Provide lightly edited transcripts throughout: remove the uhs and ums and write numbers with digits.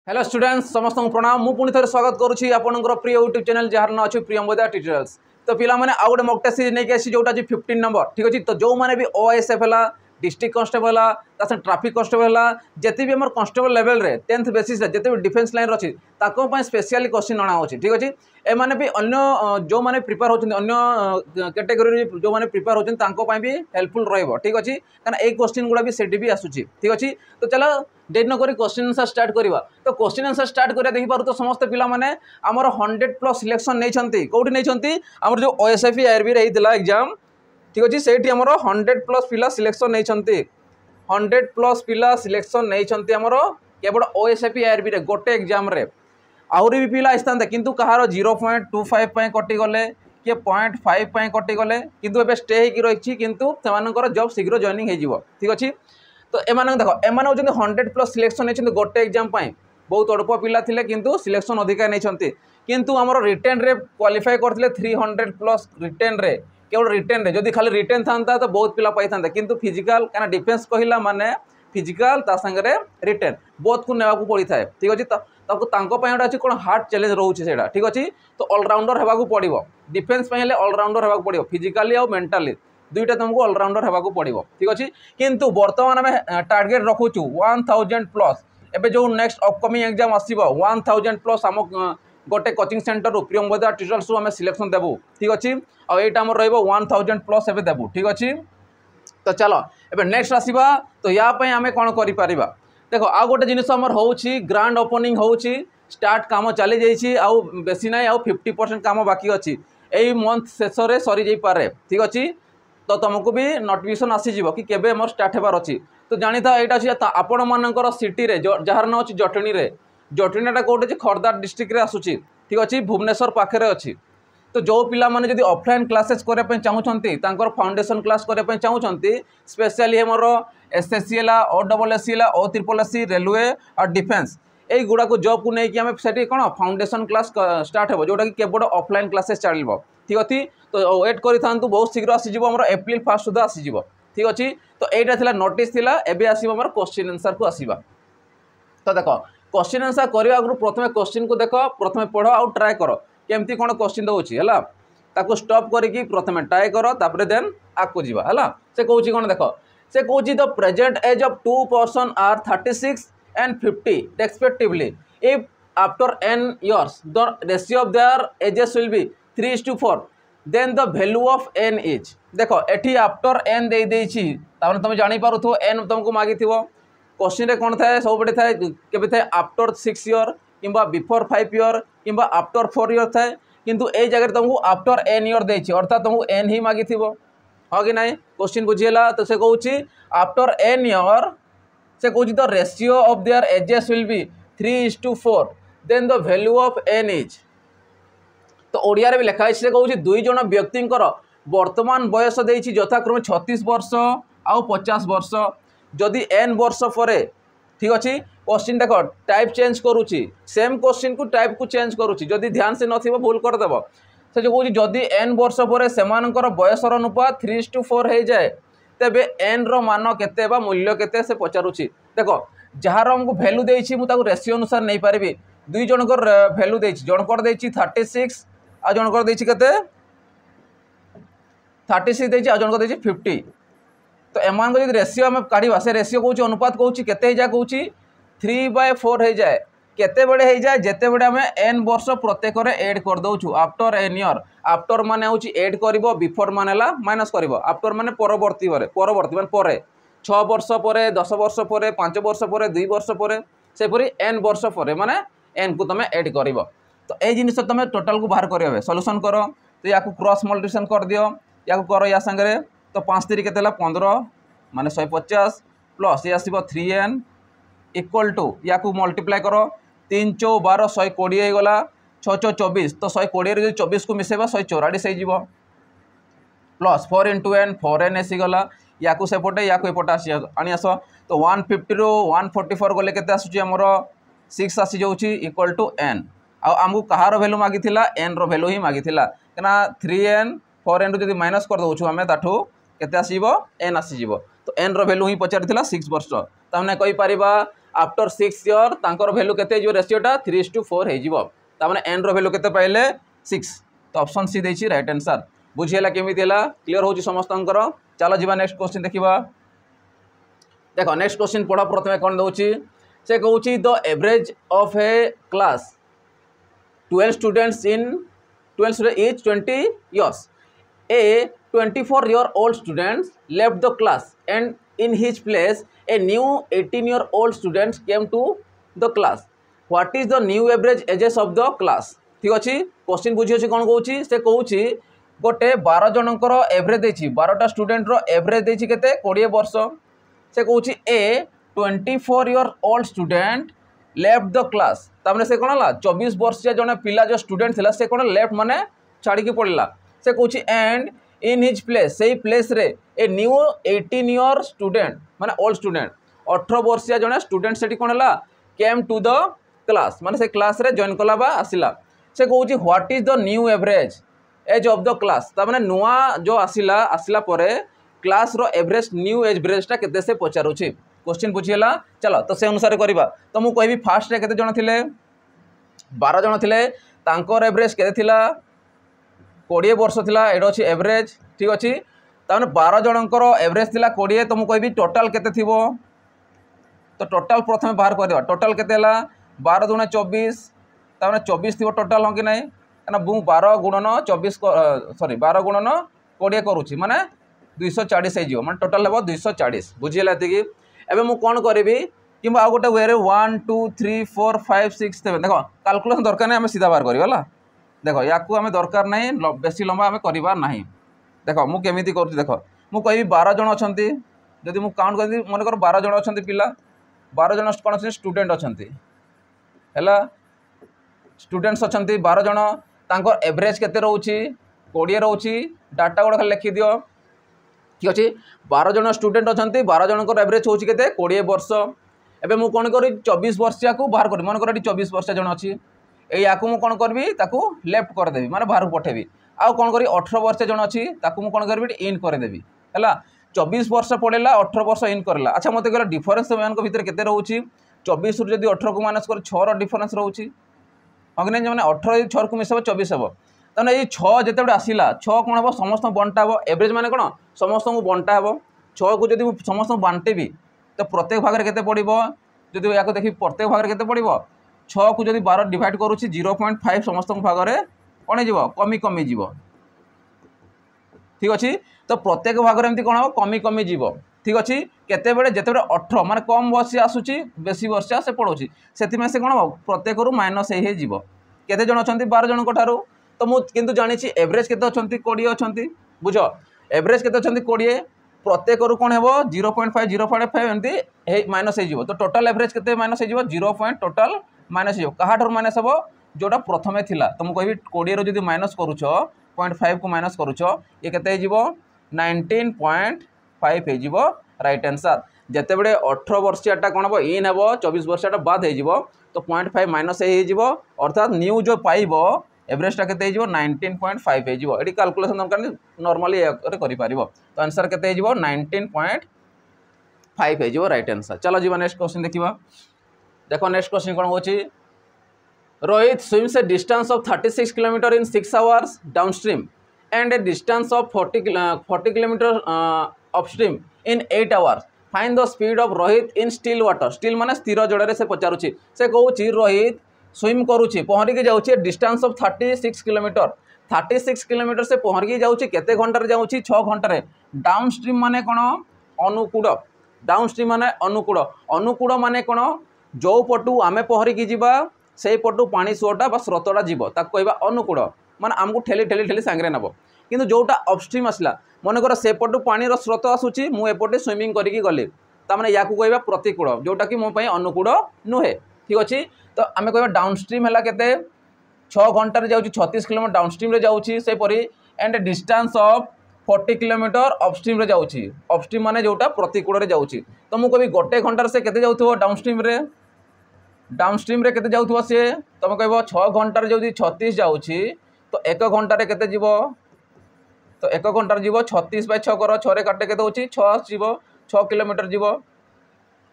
Hello students समस्त प्रणाम मु पुणी थे स्वागत करुँची आपंकर प्रिय यूट्यूब चैनल जार ना अच्छे प्रियंवदा ट्यूटोरियल्स। तो पिला माने आउ गोटे मॉक टेस्ट सीरीज नहीं आसी जोटा 15 नंबर ठीक अच्छे। तो जो मैंने भी ओएसएफ है डिस्ट्रिक्ट कांस्टेबल है ट्रैफिक कांस्टेबल है जिते भी आम कांस्टेबल लेवल रे 10th बेसिस जिते भी डिफेन्स लाइन अच्छी स्पेशली क्वेश्चन अणा हो ठीक अच्छे। एमाने भी अन्य जो मैंने प्रिपेयर होती अन्य कैटेगोरी जो मैंने प्रिपेयर होती भी हेल्पफुल रही ठीक अच्छे कहीं ये क्वेश्चन गुड़ा भी सेठी भी आसूँ ठीक अच्छे। तो चलो डेट नक क्वेश्चन आंसर स्टार्ट करवा। तो क्वेश्चन आंसर स्टार्ट करा देखी पार तो समस्त पिला माने आमर 100+ सिलेक्शन नहीं कौटी नहीं आमर जो ओएसएफ आरबी होता एग्जाम ठीक अच्छे से 100+ पिला सिलेक्शन नहीं 100+ पिला सिलेक्शन नहीं आमर केवल ओएसएफ आरबी रे गोटे एग्जाम रे आहरी भी पिला आसता किंतु कहार 0.25 कटिगले किए 0.5 कटिगले किंतु एबे स्टे होगी रही किंतु से जॉब शीघ्र जॉइनिंग हो ठीक अच्छे। तो एम देख एम हूँ 100+ सिलेक्शन नहीं गोटे एग्जाम बहुत अल्प पिला थिले किंतु सिलेक्शन अधिका नहीं किंतु आमर रिटेन रे क्वालिफाई करते 300+ रिटेन रे केवल रिटेन रे जदि खाली रिटेन था तो बहुत पिला पाई था किंतु फिजिकल कहीं डिफेन्स कहला माने फिजिकल सागर रिटेन बोथ को नेवा पड़ी था ठीक अच्छे। गोटे अच्छी कौन हार्ड चैलेंज रोचे से ठीक अच्छे। तो ऑलराउंडर होगा पड़ो डिफेन्स ऑलराउंडर होगा पड़ो फिजिकाली और मेंटाली दुईटा तुमको ऑलराउंडर होगा पड़ो ठीक अच्छे। किंतु बर्तमान आम टार्गेट रखुचु 1000+। एबे जो नेक्स्ट अपकमिंग एग्जाम आसो 1000+ आम गोटे कोचिंग सेंटर रु प्रियंवदा ट्यूटोरियल्स आम सिलेक्शन देवु ठीक अच्छे। और यहाँ आम रो 1000+ एवं देवु ठीक अच्छे। तो चलो एबे नेक्स्ट आसवा। तो यापाई आम कौन कर देख आ गोटे जिनस आमर हो ग्रांड ओपनिंग हो स्टार्ट काम चली जाइए आउ बेसी ना आउ 50% काम बाकी अच्छी यही मंथ शेष में सरी जाई पारे ठीक अच्छे। तो तुमको भी नोटिफिकेशन आसीज कि केबे मोर स्टार्ट होबार अच्छी। तो जानी था यहाँ अच्छी आपण मानकर सिटी रे जार ना अच्छी जटणी रे जटणीटा कौटे खर्दा डिस्ट्रिक्ट रे आसूची ठीक अच्छे भुवनेश्वर पाखे अच्छी। तो जो पिला माने जदि ऑफलाइन क्लासेस करने चाहूँगी फाउंडेशन क्लास करने चाहूँगी स्पेशली मोर एसएससी ओडब्ल्यूएससी OSSC रेलवे और डिफेन्स यही गुड़ा को जॉब को लेकिन आम से कौन फाउंडेशन क्लास स्टार्ट हो जोटा कि केवल ऑफलाइन क्लासेस चलो ठीक अच्छे। तो वेट करूँ बहुत शीघ्र आसीज एप्रिल 1 सुधा आसीज ठीक अच्छे। तो यहाँ था नोटिस थी एवं आसमर क्वेश्चन आंसर को आसवा। तो देख क्वेश्चन आंसर करने आगु प्रथम क्वेश्चन को देख प्रथम पढ़ आउ ट्राए कर केमती कौन क्वेश्चन दूसरी है ताको स्टॉप करके प्रथम ट्राए कर तापर देन आगू जीवा है। से कौन कौन देख से कौन the present age of 2 person are 36 and 50 respectively if after n years the ratio of their ages will be 3:4 then the value of n is देख एटी आफ्टर n दे देछि ताने तुम जानि पारुथो n तुमको मागी थिवो क्वेश्चन रे कोन थाए सब बडे थाए केबे थाए आफ्टर 6 ईयर किंबा बिफोर 5 ईयर किंबा आफ्टर 4 ईयर थाए किंतु ए जगह तुमको आफ्टर n ईयर देछि अर्थात तुमको n ही मागी थिवो हो कि नहीं क्वेश्चन बुझियला। तो से कहूची आफ्टर n ईयर से कौन the ratio of their ages will be 3:4 then the value of n is. तो ओडिया रे भी लिखा है से कौन दुई जन व्यक्तिंकर वर्तमान बयस देछि यथाक्रमे 36 वर्ष आउ 50 वर्ष जदि n वर्ष परे ठीक अच्छे। क्वेश्चन देख टाइप चेंज करुच्ची सेम क्वेश्चन को टाइप को चेंज करुच्ची जदि ध्यान से नथिबो भूल करदेव से जो कौन जदि n वर्ष पर सेमानकर बयसर अनुपात 3:4 हो जाए तेबे n रो मान केते बा मूल्य केते से पचारुची। देख जार हमको वैल्यू देछि मु ताको रेशियो अनुसार नहीं पारिबी दुई जनकर वैल्यू देछि जनकर देछि 36 आ जनकर देछि केते 36 देछि आ जनकर देछि 50। तो एमान को जदि रेशियो हम काढिबा से रेशियो कहूची अनुपात कहूची केते हो जाए कहूची 3/4 हो जाए केते बड़े हो जाए जेते बड़े हमें n वर्ष प्रत्येक एड कर दउछु आफ्टर n ईयर आफ्टर माने होची एड करिवो बिफोर माने ला माइनस करिवो आफ्टर माने परवर्ती माने परे 6 वर्ष परे 10 वर्ष परे 5 वर्ष परे 2 वर्ष परे से परी n वर्ष परे माने n को तमे एड करिवो। तो ए जिनिस तमे टोटल को बाहर करियो सॉल्यूशन करो। तो या को क्रॉस मल्टीप्लिकेशन कर दियो या को करो या संगे तो 5 3 केतेला 15 माने 150 प्लस ये आसीबो 3n इक्वल टू या को मल्टीप्लाई करो 3 4 12 120 हो गला 6 6 24 तो 120 रे 24 को मिसेबा 144 हो प्लस 4 × n 4n आसीगला या को सेपटे या को एपटे आनी आस। तो 150 रो 144 गले केते आसुची हमर 6 आसी जाउची इक्वल टू n आमको कहार वैल्यू मागी थिला n रो वैल्यू ही मागी थिला कना 3n 4n रो जदी माइनस कर दउछु हमें ताठो केते आसीबो n आसी जिवो। तो n रो वैल्यू ही पचारि थिला 6 वर्ष तमने कहि परिबा आफ्टर 6 ईयर तांकर वैल्यू केते जो रेशियोटा 3:4 हे जिवो तामाने n रो वैल्यू केते पाइले 6 तो ऑप्शन सी देछि राइट आंसर बुझियला केमिति हला क्लियर होछि समस्तंकर चलो जीवा नेक्स्ट क्वेश्चन देखिबा देखो नेक्स्ट क्वेश्चन पढ़ा प्रथमे कोन दउछि से कहउछि the average of a class 12 students is 20 years. A 24-year-old student left the class and in his place a new 18-year-old student came to the class. What is the new average ages of the class? ठीक अच्छी question बुझी अच्छी कौन कहूँ से कहूँ गोटे 12 जनकर average देछि 12टा स्टूडेंट रो एवरेज देछि केते 20 वर्ष से कहूँ a 24-year-old student left the class तामने से कौन है 24 वर्षीय जन पिला जो स्टूडेंट थिला से कौन लेफ्ट माने छाड़ी पड़ला से कहूँ एंड इन हिज प्लेस से प्लेस रे ए न्यू 18 स्टूडेंट माने ओल्ड स्टूडेंट 18 वर्षीय जन स्टूडेंट से कौन है केम टू द क्लास माने से क्लास रे जॉइन कला बा आसिला से कहूँ what is the new average age of the class तामने नुआ जो आसिला परे क्लास रो एवरेज न्यू एवरेजटा केते से पचारुछि क्वेश्चन बुझीला चलो तो से अनुसार करवा तो मुझे कहबी फास्ट रे केते जण थिले 12 जण थिले तांकर एवरेज केते थिला 20 वर्ष थिला एडो अछि एवरेज ठीक अछि ताने 12 जणकर एवरेज थिला 20 तो मुझे कहबी टोटल केते थिबो तो टोटल प्रथमे बाहर करवा टोटल केते हला 12 दूना 24 ताने 24 थिबो टोटल हो कि नै ना 12 गुणन 24 सॉरी 12 गुणन 20 करूछि माने 240 हे जिवो माने टोटल हेबो 240 बुझिला एतिकी एबे मु कोन करबी कि आ गोटे वे 1 2 3 4 5 6 7 देखो कैलकुलेशन दरकार नहीं आम सीधा बाहर करवा देखो या आम दरकार नहीं बेसी लंबा आम करवा नहीं देखो मु केमिति करूँ देखो मु कहबी 12 जन अच्छा जदि मु काउंट कर मनकर 12 जन अच्छा पिला 12 जन कौन अच्छे स्टूडेंट अच्छा है स्टूडेंट्स अच्छा 12 जन तांकर एवरेज केते रोची 20 रोची डाटा गुड़ा खाली लिखि दियो ठीक अच्छे 12 जन स्टूडेंट अच्छा 12 जनकर एवरेज होची केते 20 वर्ष एबे मु कोन करी 24 वर्षिया को बाहर करी मन कर 24 वर्ष जन अच्छी या मु कोन करबी ताकू लेफ्ट कर देबी माने बाहर पठेबी आउ कोन करी 18 वर्ष जन अच्छी ताकू मु कोन करबी इन कर देबी हैला 24 वर्ष पड़ेला 18 वर्ष इन करला अच्छा मते कहला डिफरेंस मान को भीतर केते रहउची 24 रु जदी 18 को माइनस कर 6 रो डिफरेंस रहउची अग्ने माने 18 6 को मिसब 24 हेबो तने ये 6 जेतेबे आसीला 6 कोन हेबो समस्त बंटा हेबो एवरेज माने कोन समस्त को बंटा हेबो 6 को जदी समस्त बांटेबी तो प्रत्येक भाग केते पड़िबो जदी या को देखि प्रत्येक भाग केते पड़िबो 6 को जदी 12 डिवाइड करूची 0.5 समस्त भाग रे कोन जीवो कमी कमी जीवो ठीक अछि तो प्रत्येक भाग रे एमती कोन हो कमी कमी जीवो ठीक अछि केते बेले जेते 18 माने कम वर्ष आसुची बेसी वर्ष से पड़ोची सेति में से कोन हो प्रत्येक रु माइनस हे जीवो केते जण अछंती 12 जण कोठारु तो मु किंतु जानिछि एवरेज केते अछंती 20 अछंती बुझो एवरेज केते अछंती 20 प्रत्येक रु कोन हेबो 0.5 0.5 एमती हे माइनस हे जीवो तो टोटल एवरेज केते माइनस हे जीवो 0. टोटल माइनस जीवो कहाठर माइनस हेबो जोटा प्रथमे थिला तो मु कहबी 20 रु जदी माइनस करूछो 0.5 को माइनस करूछो ये केते हे जीवो 19.5 हे जीवो राइट आंसर जेते बडे 18 वर्षियाटा कोन हेबो इन हेबो 24 वर्षियाटा बाद हे जीवो तो 0.5 माइनस हे जीवो अर्थात न्यू जो पाइबो एवरेजटा केते हे जीवो 19.5 हे जीवो एडी कैलकुलेशन दरकार नॉर्मली रे करि पारिबो तो आंसर केते हे जीवो 19.5 हे जीवो राइट आंसर चलो जीवा नेक्स्ट क्वेश्चन देखिबा देखो नेक्स्ट क्वेश्चन कोन होची Rohit swims a distance of 36 km in 6 hours downstream and a distance of 40 km upstream in 8 hours. Find the speed of Rohit in still water. Still माने स्थिर जड़े से पचारुछि से कहूछि रोहित स्विम करूछि पहरी के जाउछि डिस्टेंस ऑफ 36 किलोमीटर 36 किलोमीटर से पहरी जाउछि केते घंटा रे जाउछि 6 घंटा रे डाउनस्ट्रीम माने कोन अनुकूल डाउनस्ट्रीम माने अनुकूल माने कोन जो पटु आमे पहरी की जिबा से पटु पानी सुअटा बा स्रोतटा जीव ताको कहबा अनुकूल माने आमको ठेली ठेली ठेली सांगरे नबो किंतु जोटा अपस्ट्रीम आसला मन कर से पटु पानी रो स्रोत आसुची मु एपटे स्विमिंग करिकी गले ता माने याकू कहबा प्रतिकूल जोटा कि मो पई अनुकूल नुहे ठीक अछि तो आमे कहबा डाउनस्ट्रीम हला केते 6 घंटा रे जाउची 36 किलोमीटर डाउनस्ट्रीम रे जाउची से परी and distance of 40 kilometre upstream रे जाउची अपस्ट्रीम माने जोटा प्रतिकूल रे जाउची तो मु कहबी गोटे घंटा से केते जाउथबो डाउनस्ट्रीम रे केते जाउथबो से तुम कहबो 6 घंटा रे जदी 36 जाउची तो 1 घंटा रे केते जीवो तो 1 घंटा रे जीवो 36/6 करो 6 रे काटे केते होची 6 जीवो 6 किलोमीटर जीवो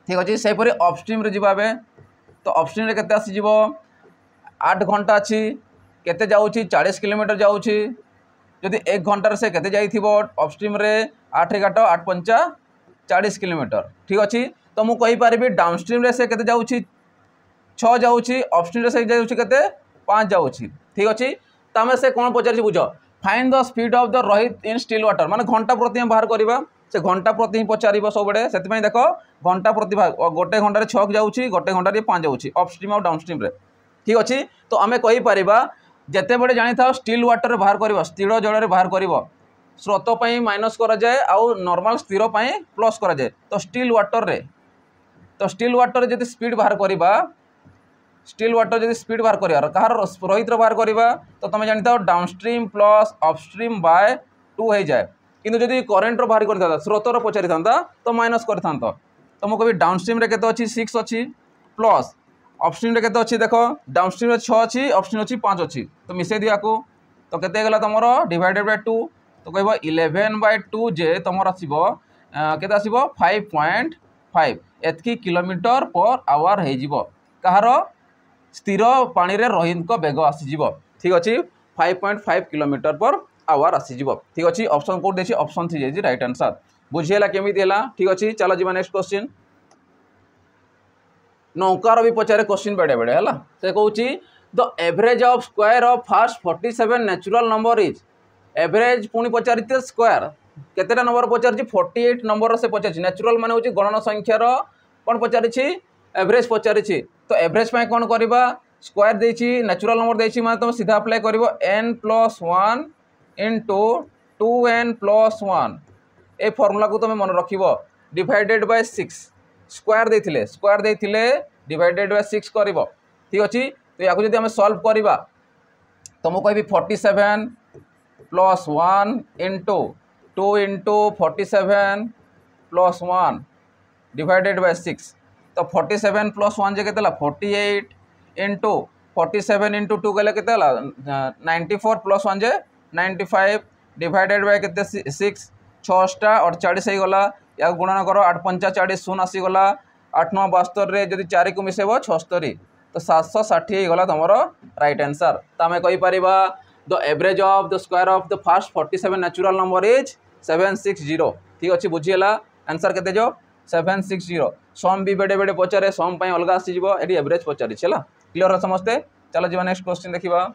ठीक अच्छे से अपस्ट्रीम जी तो अपस्ट्रीम रे केते आसी जीवो 8 घंटा अच्छी केते जाउची 40 किलोमीटर जाउची जदि 1 घंटार से केते जाइथिबो अपस्ट्रीम रे 8 काट 8 पंचा 40 किलोमीटर ठीक अच्छे तो मुझे कहीपरि डाउनस्ट्रीम रे से केते जाउची 6 जाउची अपस्ट्रीम रे से जाउची केते 5 जाउची ठीक अच्छे तो आम से कौन पचार बुझ find the speed of the Rohit in still water माने घंटा प्रति बाहर करवा से घंटा प्रति ही पचार सब से देख घंटा प्रति गोटे घंटे 6 जाऊँगी गोटे घंटे 5 जाऊँगी अपस्ट्रीम और डाउनस्ट्रीम रे ठीक अच्छे तो आम कहीपर जिते बड़े जानी था स्टिल वाटर बाहर कर स्थिर जल बाहर कर स्रोत माइनस कराए आउ नॉर्मल स्थिर प्लस कराए तो स्टिल वाटर जब स्पीड बाहर करवा स्टिल वाटर जब स्पीड बाहर कर कहार रोहित बाहर करवा तो तुम जानी था डाउनस्ट्रीम प्लस अपस्ट्रीम बाय 2 हो जाए किंतु जदि करेन्ट बाहर करता स्रोतर पचारि था तो माइनस कर तो मुझे कभी डाउनस्ट्रीम रे केते अच्छी 6 अच्छी प्लस अपस्ट्रीम रे केते अच्छी देख डाउनस्ट्रीम रे 6 अच्छी अपस्ट्रीम अच्छी 5 अच्छी तो मिसई दिया को तो केते गला तुम डिवाइडेड बाय 2 तो कह 11/2 जे तुम आसो केते आसो 5.5 एतकी किलोमीटर पर आवर हो कहार स्थिर पानी रे रोहित बेग आसीज ठीक अच्छे 5.5 किलोमीटर पर आवर आसीज ठीक अच्छे ऑप्शन कोड देखिए ऑप्शन 3 जाइए राइट आंसर बुझीला केमी ठीक अच्छे चलो जी नेक्स्ट क्वेश्चन नौकार भी पचारे क्वेश्चन बेड़े बेड़े है से कौन the average of square of first 47 natural number is average पुणी पचारि स्क्वायर केतेटा नंबर पचारि 48 नंबर से पचारि नेचुरल माने होची गणन संख्यार कौन पचारि एवरेज पचारि तो एवरेज पाई कौन करवा स्क्वायर देछि नेचुरल नंबर देछि माने तुम सीधा अप्लाई करिवो n+1 इंटू 2n+1 ए फॉर्मूला को तुम मन रखिवो डिवाइडेड बाय 6 स्क्वायर देथिले डिवाइडेड बाय 6 करिवो ठीक अछि तो या जदि हम सॉल्व करवा तो मु कहबी 47 + 1 इंटू 2 इंटू 47 + 1 डिवाइडेड बाय 6 तो 47 + 1 जे केतेला 48 इंटू 47 इंटू 2 गले केतेला 94 + 1 जे 95 डिवाइडेड बाय केते 6 6टा 48 हो गला या गुणन करो 8 5 40 शून्य आसीगला 8 9 72 रे जदि 4 को मिसेबो 76 तो 760 हो गला तुमरो राइट आंसर तो आम कहि the average of the square of the first 47 natural number is 760 ठीक अच्छे बुझीगला आंसर केते जो 760 सम भी बेड़े बेड़े पचारे सम अलग आसीज ये एवरेज पचारि क्लियर है समस्ते चलो जी नेक्स्ट क्वेश्चन देखा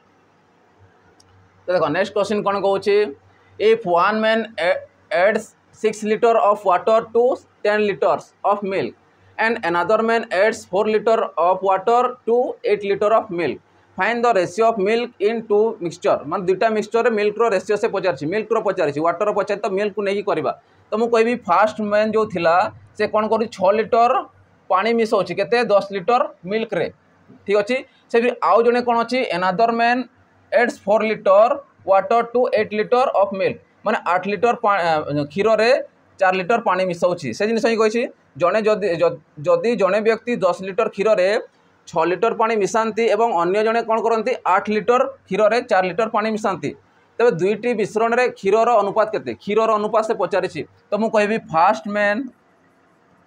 तो देखो नेक्स्ट क्वेश्चन कौन कौन if one man adds 6 litre of water to 10 litres of milk and another man adds 4 litre of water to 8 litre of milk find the ratio of milk in two mixture मान दुईटा mixture milk row ratio से पचारि milk रो पचारि water पचारि तो milk को नहीं करवा तो मुझे कहबी फास्ट मैन जो थिला से कौन कर 6 लीटर पानी मिसाऊँ केते 10 लीटर मिल्क रे ठीक अच्छे से भी आउ जड़े कौन अच्छी another man adds 4 litre water to 8 litre of milk माने 8 लीटर क्षीर रे 4 लीटर पानी मिसाऊँ से जिन कही जड़े जदि जड़े व्यक्ति 10 लीटर क्षीर रे 6 लीटर पानी मिसाती एवं अन्य जड़े कौन करती 8 लीटर क्षीर रे 4 लीटर पानी मिसाती तेज दुईटी मिश्रण में क्षीर अनुपात केते क्षीर अनुपात से पचारि तो मुझे कहबी फास्ट मैन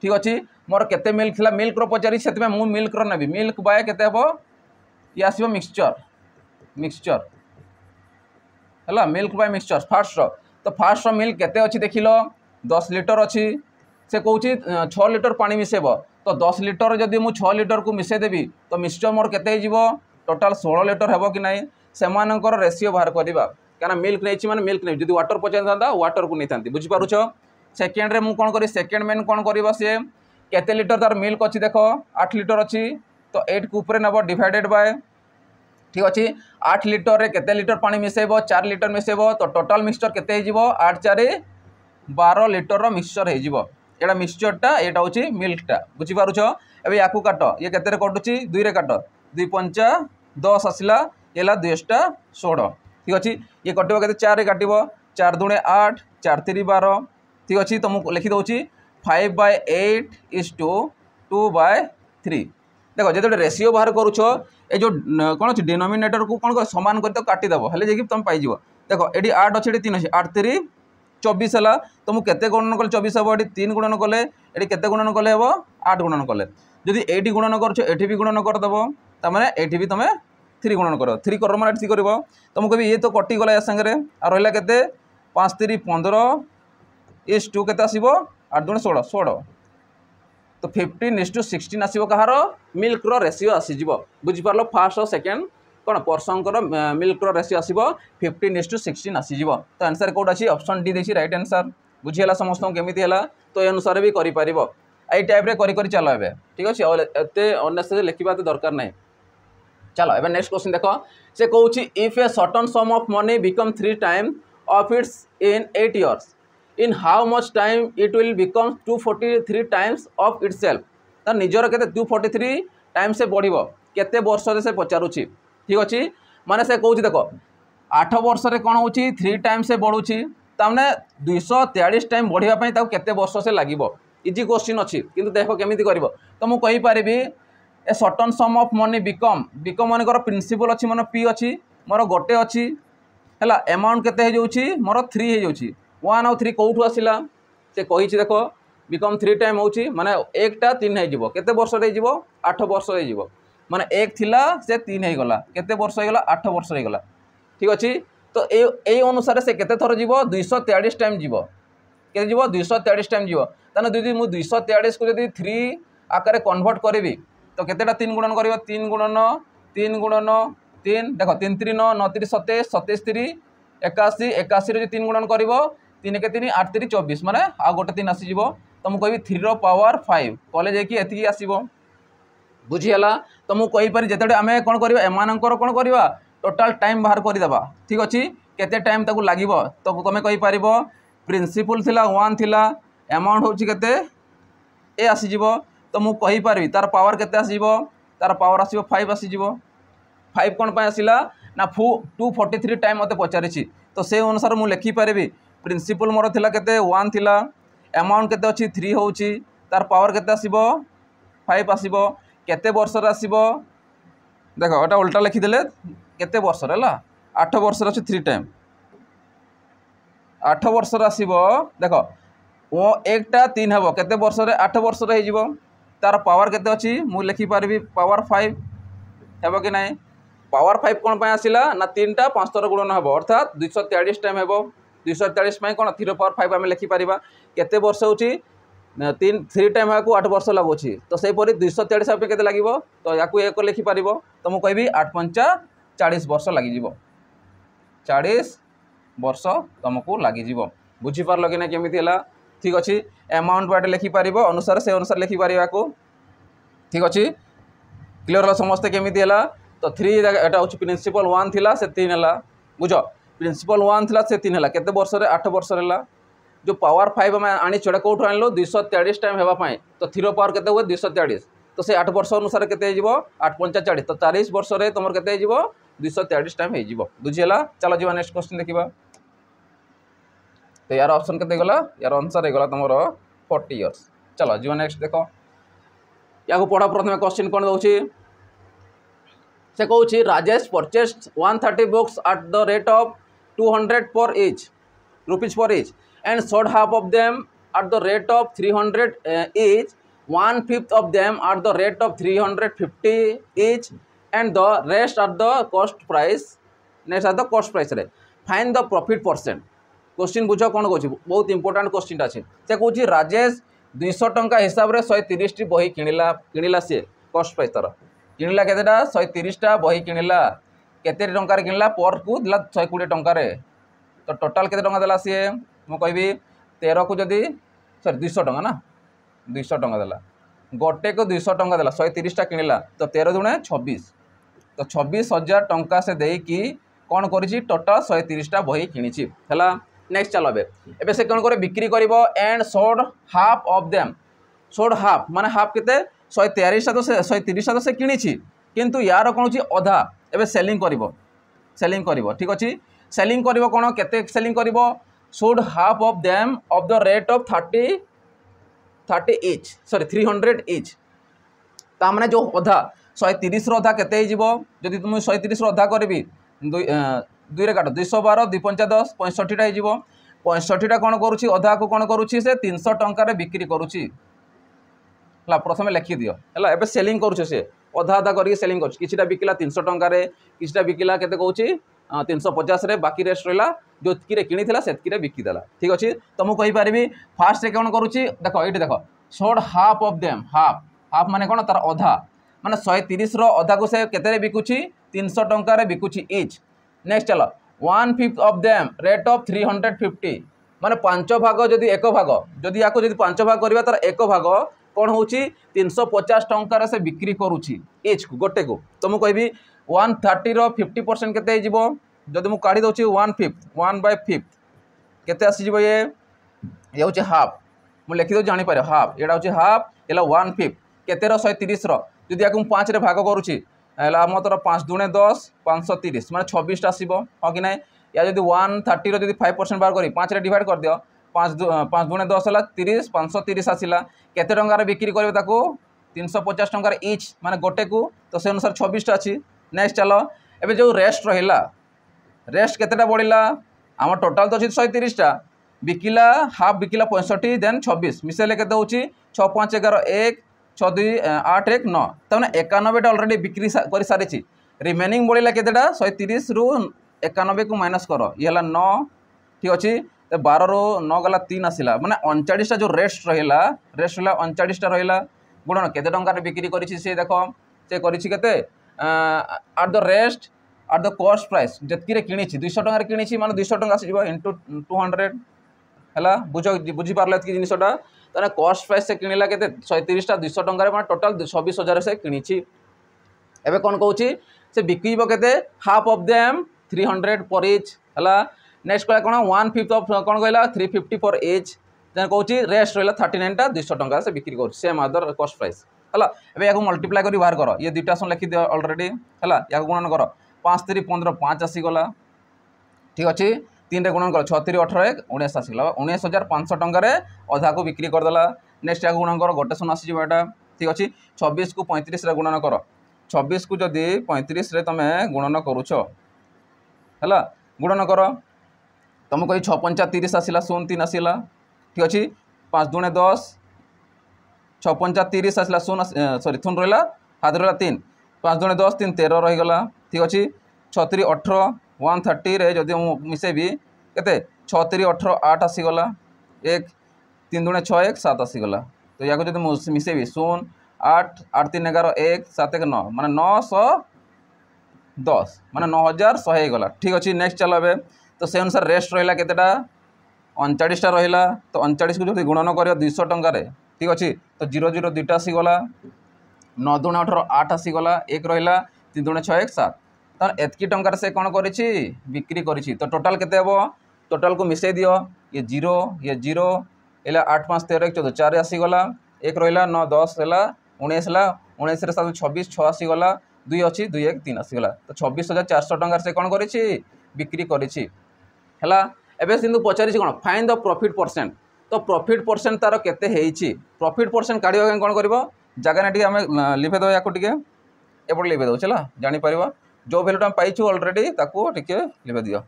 ठीक अच्छे मोर केते मिल्क थिला मिल्क रो पचारि से मु मिल्क रो नेबी मिल्क बाय केते हबो ये आसीबो मिक्सचर हैला मिल्क बाय मिक्सचर फास्ट रो तो फास्ट रो मिल्क केते अछि देखिलो 10 लीटर अछि से कहूची 6 लीटर पानी मिसेबो तो 10 लीटर जदि मु 6 लीटर को मिसे देबी तो मिक्सचर मोर केते हिजिबो टोटल 16 लीटर हेबो कि नाही सेमानकर रेशियो बाहर करबा काना मिल्क नहीं माने मिल्क नहीं जदि वाटर पचारि था वाटर को नहीं थांती बुझी पारुछ सेकेंड रे मु कोन करी सेकेंड मैन कोन करबा से केते लीटर तार मिल्क अच्छी देख 8 लीटर अच्छी तो 8 को ऊपर नब डिवाइडेड बाय ठीक अच्छे 8 लीटर रे केते लीटर पानी मिसेबो 4 लीटर मिसेबो तो टोटल मिक्सचर केते हिजिबो 8 4 12 लीटर रो मिक्सचर हिजिबो एटा मिक्सचरटा एटा होची मिल्कटा बुझी पारुछ एबे याकू काट ये केते रे कटुची 2 रे काट 2 5 10 आसिला एला 2 16 ठीक अच्छे ये कटिबो केते 4 रे काटिबो 4 दूणे 8 4 3 12 ठीक अच्छे तो मुझे लिखी दूसरी 5/8 = 2/3 देखो जो रेशियो बाहर करुछ ए जो कौन अच्छे डिनोमिनेटर को कौन कर सामान कर काटिदेव हेल्ले तुम पाइज देखो ये 8 अच्छे 3 अच्छे 8 3 24 है तो मुझे केते गुणन कले 24 हम ये 3 गुणन कले ये केते गुणन कले हम 8 गुणन कले जदि ये गुणन कर भी गुणन करदेव तमें ये भी तुम 3 गुणन कर 3 कर मैंने 3 कर तो मुझे ये तो कटिगला या सागर आ रहा के 5 3 15 इस 2 के आसो 8 2 16 16 तो 15:16 आसो कहार मिल्क रेसीओ आसीज बुझीपार फास्ट और सेकेंड कौन पर्सन मिल्क रेसीओ आसो 15:16 आसीज तो आंसर कौट अच्छी ऑप्शन डी देखिए राइट आंसर बुझीगला समस्त केमी है तो ये अनुसार भी करें यही टाइप कर चल ए ठीक अच्छे एत अनेसेसरी लिखा तो दरकार नहीं चलो एबे नेक्स्ट क्वेश्चन देखो से कहूँ if A certain sum of money become 3 time of it's in 8 years in how much time it will become 243 times of itself तो निजर के 243 टाइम से बढ़ केते वर्ष से पचारुची ठीक अच्छे माने से कहूँ देख 8 वर्ष से कौन हो 3 टाइम से बढ़ुची तमें 243 टाइम बढ़ापी केते वर्ष से लगे इजी क्वेश्चन अच्छी किंतु देखो केमी कर तो मुझे कहीपरि a certain sum of money become become मनकर प्रिंसिपल अच्छी मन पी अच्छी मोर गोटे अच्छी है एमाउंट केते मोर 3 हो 1 और 3 कौटू आसला से कही देख बिकम 3 टाइम हो माने 1 टा 3 हो केते वर्ष 8 वर्ष हो माने 1 थिला से 3 हो गला केते वर्ष हो गला 8 वर्ष हो गला ठीक अच्छे तो ये अनुसार से केते थर जीव 243 टाइम जीव के जीव 243 टाइम जीव ताने दीदी मु 243 को जदी 3 आकार कन्वर्ट करी तो केतेटा 3 गुणन कर 3 गुणन 3 गुणन 3 देख 3 3 9 9 3 27 27 3 81 81 3 गुणन कर 3 के 3 8 3 24 माने आ गोटे 3 आसीज तो मुझे कहि 3 रो पावर 5 कॉलेज एति आसीबो बुझीगला तो मुझे कहीपरि जिते आम कौन करवा एमानकर कौन करवा टोटाल टाइम बाहर करदेवा ठीक अच्छे केते टाइम ताकू लगे तो तुम कहीपर प्रिंसिपल थिला 1 थिला एमाउंट हूँ केते ए आसीज तो मुझे कहीपरि तार पावर केते आसीज तार पावर आसीब 5 आसीज 5 कौन पर आसला ना 243 टाइम मत पचारि तो से अनुसार मुझे लिखिपारि प्रिंसिपल मोर थिला केते 1 थिला एमाउंट केते अच्छी 3 हो तार पावर केते आसीब 5 आसीब केते वर्ष आसीब देख एटा उल्टा लिखिदेले केते वर्ष है 8 वर्ष अच्छी 3 टाइम 8 वर्ष आसीब देख वो 1 टा 3 हम केते वर्ष 8 वर्ष हो तार पावर केते अच्छी मुझे लिखिपारि पावर 5 है कि नहीं पावर 5 कौन पर आसला ना 3 टा 5 थर गुणन हम अर्थात 243 टाइम हम 243 कौन 3 पावर 5 आम लिखिपर केते वर्ष हो 3 टाइम को 8 वर्ष लगुच तो सेपरी 243 के लगे तो या एक लिखिपर तो मुझे कहि 8 5 40 वर्ष लगे 40 वर्ष तुमको लगे बुझीपार कि ना केमी ठीक अच्छे एमाउंट बाटे लिखिपर अनुसार से अनुसार लिखिपर को ठीक अच्छे क्लीयर है समस्ते केमी तो 3 एटा हूँ प्रिंसिपल 1 थिला से 3 है बुझ प्रिंसिपल 1 थिला से 3 है केते वर्ष 8 वर्ष है जो पावर 5 आम आनी चढ़ा कौटू आनलो 243 टाइम होगापाई तो 3 पावर केते हुए 243 तो से 8 वर्ष अनुसार केते 8 5 40 तो 40 वर्ष तुम केते 243 टाइम हो बुझीगला चलो जी नेक्स्ट क्वेश्चन देखा तो यार ऑप्शन केते गला यार आंसर हो गला तुमर 40 years चलो जी नेक्स्ट देख या पढ़ा प्रथम क्वेश्चन कौन दौर से कहूँ Rajesh purchased 130 books at the rate of 200 per each rupees per each and sold half of them at the rate of 300 each 1/5 of them at the rate of 350 each and the rest at the cost price next at the cost price रे find the profit percent question बुझ कौन कहूँ बहुत important question अच्छे से कहूँ राजेश 200 टंका हिसाब से 130 टी बही किणिला सी कस्ट प्राइस तार किणिला केतेटा 130 टा बही किणिला केते टंकार किणिला पर को दिला 120 टंकार तो टोटाल केते टंका देला सी मु कहबी 13 को जदी सॉरी 200 टंका ना 200 टंका देला गोटे को 200 टंका देला 130 टा किणिला तो 13 दुणे 26 तो 26,000 टंका से देकी कौन करिछि टोटाल 130 टा बही किणिछि हला नेक्स्ट चलो एबे से कौन करे बिक्री करिवो and sold half of them sold half माने हाफ केते 143 टा तो से 130 टा तो से किणिछि किंतु यार कौन होछि आधा एबे सेलिंग करिवो ठीक अछि सेलिंग करिवो कोन केते सेलिंग करिवो sold half of them of the rate of 30 each sorry 300 each ता माने जो आधा 130 रो आधा केते हिजिवो जदि तुम 130 रो आधा करबी 2 रे काट 212 2 5 10 65 टा हिजिवो 65टा कौन करुच्ची अधा को कौन करुच्ची से 300 टंकार बिक्री करुच्ची है प्रथम लिखिदियो है एवं सेलिंग करुचे से अधा अधा करके सेलिंग कर बिकिला 300 टंकार किसी बिकिला के कौन 350 रे बाकी रेस्ट रहा जो किणी से बिकिदेला ठीक अच्छे। तो मुझे कहीपरि फास्ट कौन करुच्ची देख ये देख sold half of them half half माने कौन तार अधा माने 130 अधा को से केते बिकुची 300 टंकार बिकुची इच। नेक्स्ट चलो 1/5 ऑफ देम रेट ऑफ 350 माने 5 भाग जदि एक भाग जदि या 5 भाग करवा तार एक भाग कौन हो 350 टंकार से बिक्री करुच्ची इच को गोटे को। तो मुझे कहि 130 रो 50% केते हो जदि मुझे काढ़ी दूसरी 1/5 1/5 केते आसीजिवो ये हूँ हाफ मुझे लिखिद जापर हाफ यहाँ हूँ हाफ ये 1/5 केते 130 जदि या 5 रे भाग करुच्ची मतलब 5 दूने 10 530 माने 26 आसो हाँ कि ना या जब 130 रो 5% बाहर कर 5 रे डिवाइड कर दियो 5 दूने 10 है 30 530 आसला केते टंकार बिक्री कर 350 टंकार इच माने गोटे को तो से अनुसार 26टा अच्छी। नेक्स्ट चलो एबे जो रेस्ट रहा रेस्ट केतेटा बढ़ला आम टोटाल तो अच्छी 130टा बिकिला हाफ बिकिला 65 देन 26 मिसेले केते होची 6 5 11 1 6 2 8 1 9 तमने 91टा ऑलरेडी बिक्री कर सारी रिमेनिंग बढ़ला केतेटा 130 रु 91 को माइनस कर ये 9 ठीक अच्छे। तो 12 रो 9 गला 3 आसला माने 39टा जो रेस्ट रहा 39टा रहा गुणन केते टंकार बिक्री करिछि से देखो से करिछि केते at the rest at the cost price जतकी किणी 200 टंकार किणी माने 200 टंका आसीजो इंटू 200 है बुझी पार्ले कि जिनटा ताने कॉस्ट प्राइस से किणिला केते 130टा 200 टंकार माने टोटल 26,000 से किणी एबे कोन कहूची से बिकिबो केते हाफ ऑफ देम 300 पर इच है। नेक्स्ट कहला कोन 1/5 ऑफ कोन कहला 350 पर इच देन कहूची रेस्ट रहा 39टा 200 टंका से बिक्री कर सेम अदर कॉस्ट प्राइस है। एबे या मल्टीप्लाई कर बाहर कर ये दुईटा लिखि दियो ऑलरेडी है या गुणन कर 5 3 15 5 आसीगला ठीक अच्छे 3 रे गुणन कर 6 3 18 1 19 आसीगला 19,500 टंकार अधा को बिक्री करदेला। नेक्स्ट या गुणन कर गोटे सुन आसीजो एटा ठीक अच्छे 26 को 35 रे गुणन कर 26 को जदि 35 रे तमे गुणन करूछ है गुणन कर तुम कही 6 5 30 आसला 0 3 आसला ठीक अच्छे 5 दूने 10 6 5 30 आसला 0 सॉरी थुन रहा हाथ रहा 3 5 दूने 10 3 13 रहीगला ठीक अच्छे 6 3 18 130 रे जदि मिसेबी केते 6 3 18 8 आसीगला 1 3 दूने 6 1 7 आसीगला। तो या जब मिसेबी 0 8 8 3 11 1 7 1 9 माने 910 माने 9,100 गला ठीक अच्छे। नेक्स्ट चलो ए तो से अनुसार रेस्ट रहा केतेटा 39टा रहा तो 39 को जो गुणन कर 200 टंकार ठीक अच्छे तो 0 0 2टा आसीगला 9 दूने 18 8 आसीगला 1 रहा 3 दूने 6 1 7 तर एतकी टंकार से कौन करिछि बिक्री करिछि। तो टोटाल केते हेबो टोटाल को मिसई दियो ये 0 एला 8 5 13 1 14 4 आसीगला 1 रहा 9 10 है 19 है 19 रे 7 26 6 आसीगला 2 अच्छी 2 1 3 आसीगला तो 26,400 टंकार से कौन करिछि बिक्री करिछि है। एबे सिंधु पचारि कौन फाइन द प्रॉफिट परसेंट तो प्रॉफिट परसेंट तार केते हेइछि प्रॉफिट परसेंट काढ़िया कौन कर जगह ना आम लिभे दो या एपटे लिभे दो चला जापर जो भैल्यूटा पाइछु ऑलरेडी ताको टिके लिभे दियो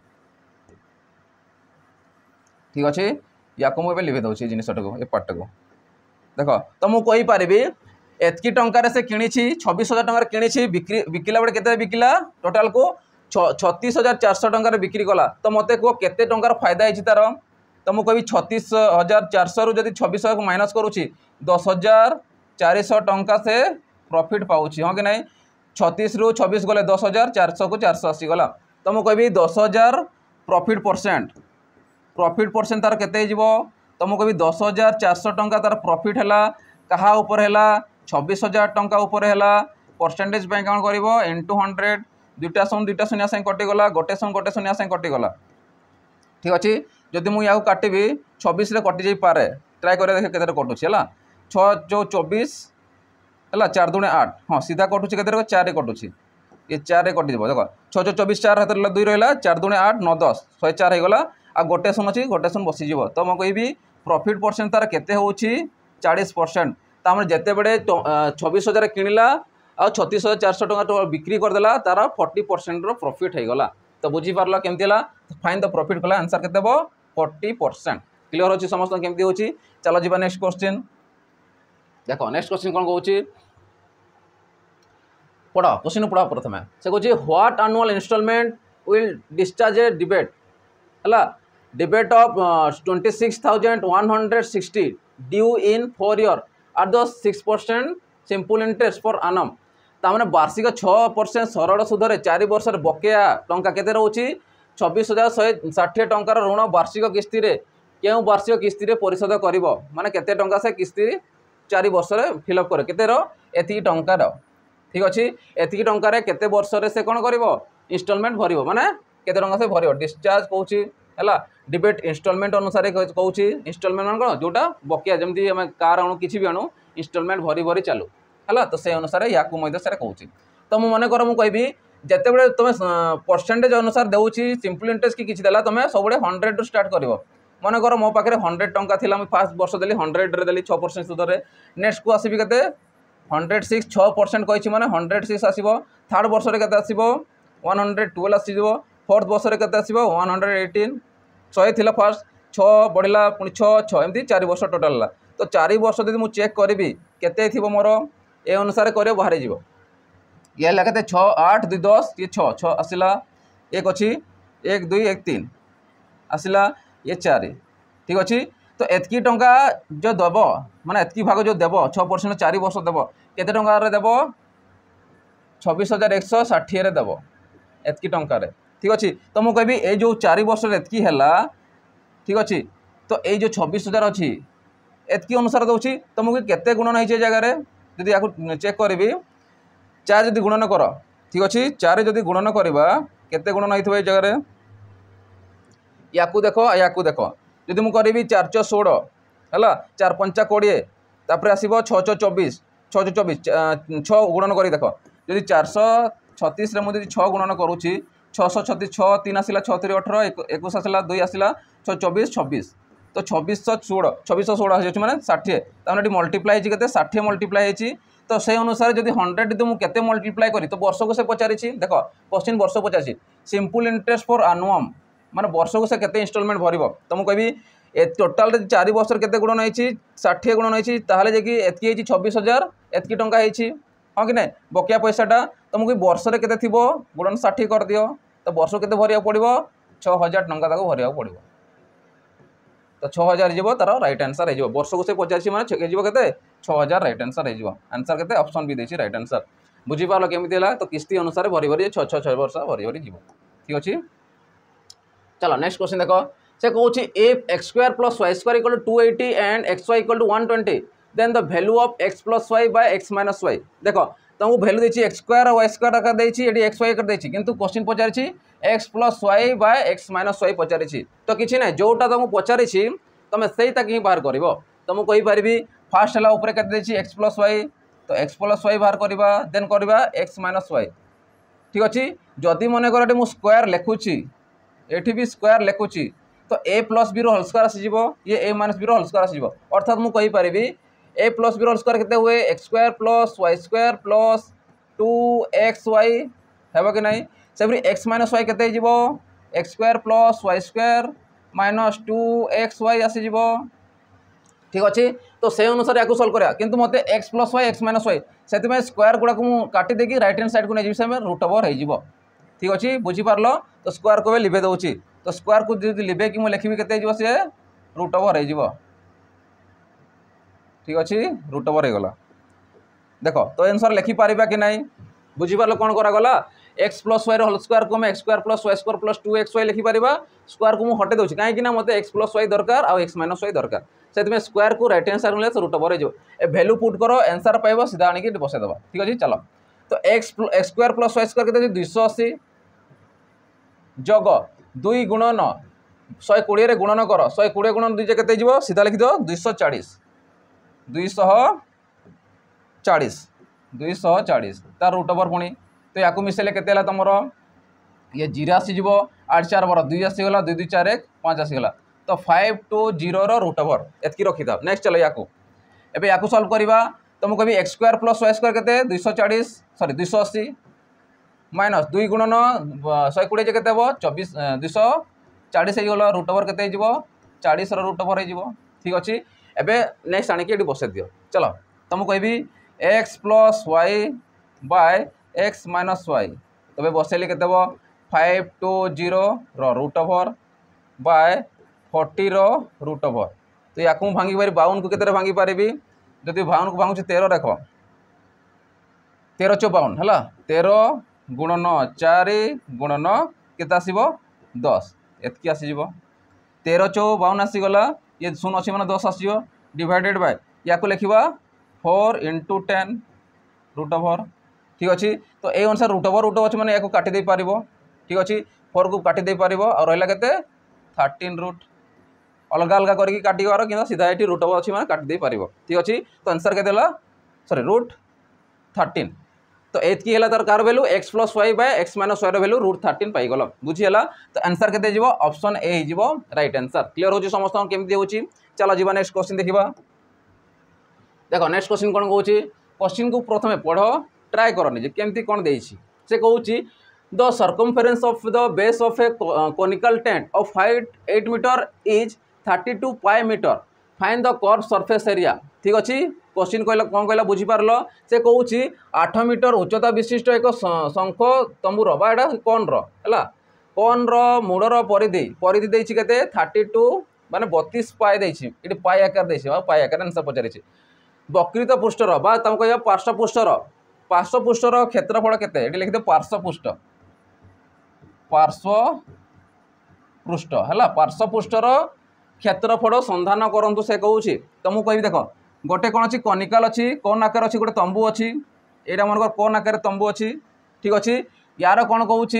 ठीक अच्छे या मुझे लिभे दूसरी जिनटा को ए पार्ट को देख तो मुझे कहीपरि एतकी टंकार से किणी 26,000 टंकार किणी बिकिला बेले केते बिकिला टोटाल को 36,400 टंकार बिक्री कला तो मत कह केते टंकार फायदा है तार तो मुझे कह 36,400 रु जब 26,000 को माइनस करुच्ची 10,400 टंका से प्रॉफिट पाऊँ हाँ कि नहीं 36 रु 26 गले 10,400 को 400 आसीगला तो मुझे कह 10,000 प्रॉफिट परसेंट तार केते तो मुझे कह 10,400 टंका तार प्रॉफिट है कहा उपर है 26,000 टंका उपर है परसेंटेज कौन कर इंटू 100 दुईटा शून्य से कटिगला गोटे शून्य से कटिगला ठीक अच्छे। जदि मुझे काटबी 26 रे कटि जाई पारे ट्राए कर देखे केते कटुची है 6 जो 24 है 4 दूने 8 हाँ सीधा कटुची के 4 रे कटुची ये 4 रे कटिज देख 6 जो 24 4 हाथ 2 रहा 4 दूने 8 9 10 104 होगा आ गोटे शून अच्छी गोटे शून बसीज तो मैं कहि प्रॉफिट परसेंट तार केते होची 40% तामने जिते बड़े 26,000 किणला आ 36,400 टंका बिक्री करदेला तार 40% प्रॉफिट हो गला तो बुझी पारल केमती फाइन द प्रॉफिट कला आंसर केते 40%। क्लियर होची समस्त केमती होची। चलो जीवा नेक्स्ट क्वेश्चन। देखो नेक्स्ट क्वेश्चन कौन कहूँ पढ़ क्वेश्चन पढ़ प्रथम से कहूँ what annual instalment will discharge a डिबेट है डिबेट of 26,160 due in 4 year are the 6% simple interest for आनम ताने वार्षिक 6% सरल सुधर 4 वर्ष बकेया टंका केते रोची 26,160 टंकार ऋण वार्षिक किस्ती रे क्यों वार्षिक किस्ती रे परिशोध करिवो माने केते टंका से किस्ती 4 वर्ष फिलअप करे केते रो एति टंकार ठीक अच्छे एति टंकार केते वर्ष से कौन कर इनस्टलमेंट भर माने केते टंका से भर डिस्चार्ज कहूँ है डिबेट इनस्टलमेंट अनुसार कहूँ इनस्टलमेंट मान कौन जोटा बकिया जमी आम कार आणु कि भी आणु इनस्टलमेंट भरी भरी चालू है तो से अनुसार या कहूँ तो मुझे मन कर मुझे जिते तुम परसेंटेज अनुसार देउछि सिंपल इंटरेस्ट कि किसी देला तुम सब 100 रु स्टार्ट कर मन कर मो पाखे 100 टंका थिला मुझे फास्ट वर्ष देली 100 रे देली 6% सुधर नेक्स्ट को आसबि केते 106 6% कही मैंने 106 आसो थर्ड वर्ष में केते आसो 112 आसो फोर्थ वर्ष में केते आसो 118 100 थिला फास्ट 6 बढ़ला पुणी 6 6 एमती 4 वर्ष टोटाल है तो 4 वर्ष यदि मुझे चेक करी केते थी मोर ए अनुसार कर बाहर जीव ये है केते 6 8 2 10 ये 6 6 आसला एक अच्छी 1 2 1 3 आसला ये 4 ठीक अच्छे तो एतकी टंका जो देव माने एतकी भाग जो देव 6% 4 वर्ष देव केते टंकार देव 26,160 देव एतकी टंकार ठीक अच्छे तो मुझे कहबी ये जो 4 वर्ष एतकी है ठीक अच्छे तो ये जो 26,000 अच्छी एतकी अनुसार दूसरी तो मुझे केते गुणन होती जगार जब या चेक करी 4 जदि गुणन कर ठीक अच्छे 4 जदि गुणन करवा केते गुणन होता है जगार या देख जदि मुझे करी 4 4 16 है 4 5 20 तापर आसो 6 6 24 6 24 6 गुणन कर देख जदि 436 मुझे 6 गुणन करुँची 636 6 3 आसला 6 3 18 21 आसला 2 आसला 6 24 26 तो 2616 मैंने 60 तमें मल्टीप्लाई होते 60 मल्टीप्लाई होती तो से अनुसार जब 100 यदि मुझे मल्टीप्लाई करी तो वर्ष को से पचारि देख क्वेश्चन वर्ष पचारि सिंपल इंटरेस्ट फॉर आनुअम माने वर्ष को से केते इंस्टॉलमेंट भरिबो तो मुझे कहबी टोटाल 4 वर्ष केते गुणन होती 60 गुणन होती ताकि एतकी 26,000 एतकी टंका होती हाँ कि ना बकिया पैसाटा तो मुझे वर्ष में केते थिबो गुणन 60 कर दियो तो वर्ष केते भरिया पड़ो 6,000 टंका ताको भरिया पड़ो तो 6,000 जीव तार राइट आंसर हो वर्ष को से पचास मैंने के 6,000 राइट आंसर हो आंसर के ऑप्शन भी देती राइट आंसर बुझीपार केमी है तो किस्ती अनुसार भरी भरी 6 वर्ष भरी भरी जीव ठीक अच्छे चलो नेक्स्ट क्वेश्चन देख से कौन if x square plus Y square equal to 280 and x y equal to 120 then the value of x plus Y by x minus y देख तुमको वैल्यू देती एक्स स्क्वायर और वाई स्क्वायर आकार देती x y आकार देती किंतु question पचारि x plus Y by x minus y पचारि तो किसी ना जोटा तुमको पचारि तुम से ही बाहर कर तो मुझे कहीपरि फास्ट है ऊपर के एक्स प्लस वाई तो एक्स प्लस वाई बाहर करवा देन करवा एक्स माइनस वाई ठीक अच्छे जदि मन कर मुझे स्क्वायर लिखुची ये भी स्क्वायर लिखुची तो ए प्लस बी होल स्क्वायर आसीज ये ए माइनस बी होल स्क्वायर आसीज अर्थात मुझे कहीपरि ए प्लस बी होल स्क्वायर केते हुए एक्स स्क्वायर प्लस 2xy है कि नहीं से एक्स माइनस वाई केते हो X square plus Y square minus 2xy आसीज ठीक अच्छे तो से अनुसार या सल्व करा किंतु मत X plus Y X minus Y से स्क्वायर गुड़ा को काटी देकी राइट हैंड साइड को नहीं से रूट ओवर हो ठीक अच्छे बुझीपार तो स्क्वायर को लिभे दूसरी तो स्क्वायर को जो लिभे कि मुझे लिखी के सी रूट ओवर हो ठीक अच्छे रूट ओवर हो गला देख तो आंसर लिखिपार कि नहीं बुझीपार कौन करागला x plus y whole square को x square plus Y square plus 2xy लिखिपार स्क्वायर को मुझे हटे दूसरी कहीं मत एक्स प्लस वाई दरकार और एक्स माइनस वाई दरकार से स्क्वायर को राइट हैंड साइड में रूट ओवर हो वैल्यू पुट करो आंसर पाइब सीधा आनिक बसईदेव ठीक अच्छे चलो तो X square plus Y square के 280 जग 2 गुणन 120 गुणन कर 120 गुणन 2 के सीधा लिखिद 240 तार रूट ओवर पुणी तो या मिसेले के तुम ये 0 आसीज 8 4 12 2 आसीगला 2 2 4 1 5 आसीगला तो 520 रूट ओवर एतकी रखी था नेक्स्ट चलो या सल्व करवा तो मुझे कभी X square plus Y square के 240 सॉरी 280 माइनस 2 गुणन 120 के 24 40 हो रुट ओवर के 40 रुट ओवर हो ठीक अच्छे। एवं नेक्स्ट आणिकी ये बसई दियो चलो तुमको कहबी X plus Y by x minus Y तबे बसैली के 520 root over by 40 root over तो या भांगी पारि 52 को केते भांगी पारि जदि 52 को भांगुची 13 देख 13 54 है 13 गुणन 4 गुणन केते आसीबो 10 एतकी आसीजिव 13 54 आसीगला ये शून्य अच्छी मैंने 10 आसो डिवाइडेड बाय या लिखा 4 × 10 रुट ओवर ठीक अच्छे। तो ये अनुसार रुट ओवर अच्छे मैंने या काटिदे पार ठीक अच्छे 4 को काटिदे पार और रहा के 13 रूट अलग अलग करके काटिबार कि सीधा ये रुट ओवर अच्छी मैंने काटिदे पार ठीक अच्छे। तो आंसर के सॉरी रूट 13 तो एतकी है तार कार value X plus Y by x minus Y value root 13 पाइगल बुझीगला। तो आंसर के ऑप्शन ए हो राइट आंसर क्लियर हो समस्त केमती हो चलो जी नेक्स्ट क्वेश्चन देखा देखो नेक्स्ट क्वेश्चन कौन कौन क्वेश्चन को प्रथम पढ़ ट्राए करनी केमती कौन देसी से कौच the circumference of the base of a conical tent of height 8 metre is 32 pi metre find the curve surface area ठीक अच्छे। क्वेश्चन कहला कौन कहला बुझीपार से कौच 8 मीटर उच्चता विशिष्ट एक शंख तंबूर बाटा कौन कौन मूड़र परिधि परिधि देछि केते 32 माने 32 पाए देछि ये पाए आकार देछि पाए आकार आंसर पचारि वकृत पृष्ठर बा तुम कह पार्श्व पृष्ठर क्षेत्रफल केते ये लिखिदे पार्श्व पृष्ठ है पार्श्व पृष्ठर क्षेत्रफल संधान करंतु से कौच तुमको कहि देख गोटे कौन अच्छी कनिकाल अच्छी कौन आकार अच्छी गोटे तंबू अच्छी यहाँ मन कौन आकार तंबू अच्छी ठीक अच्छे। यार कौन कौच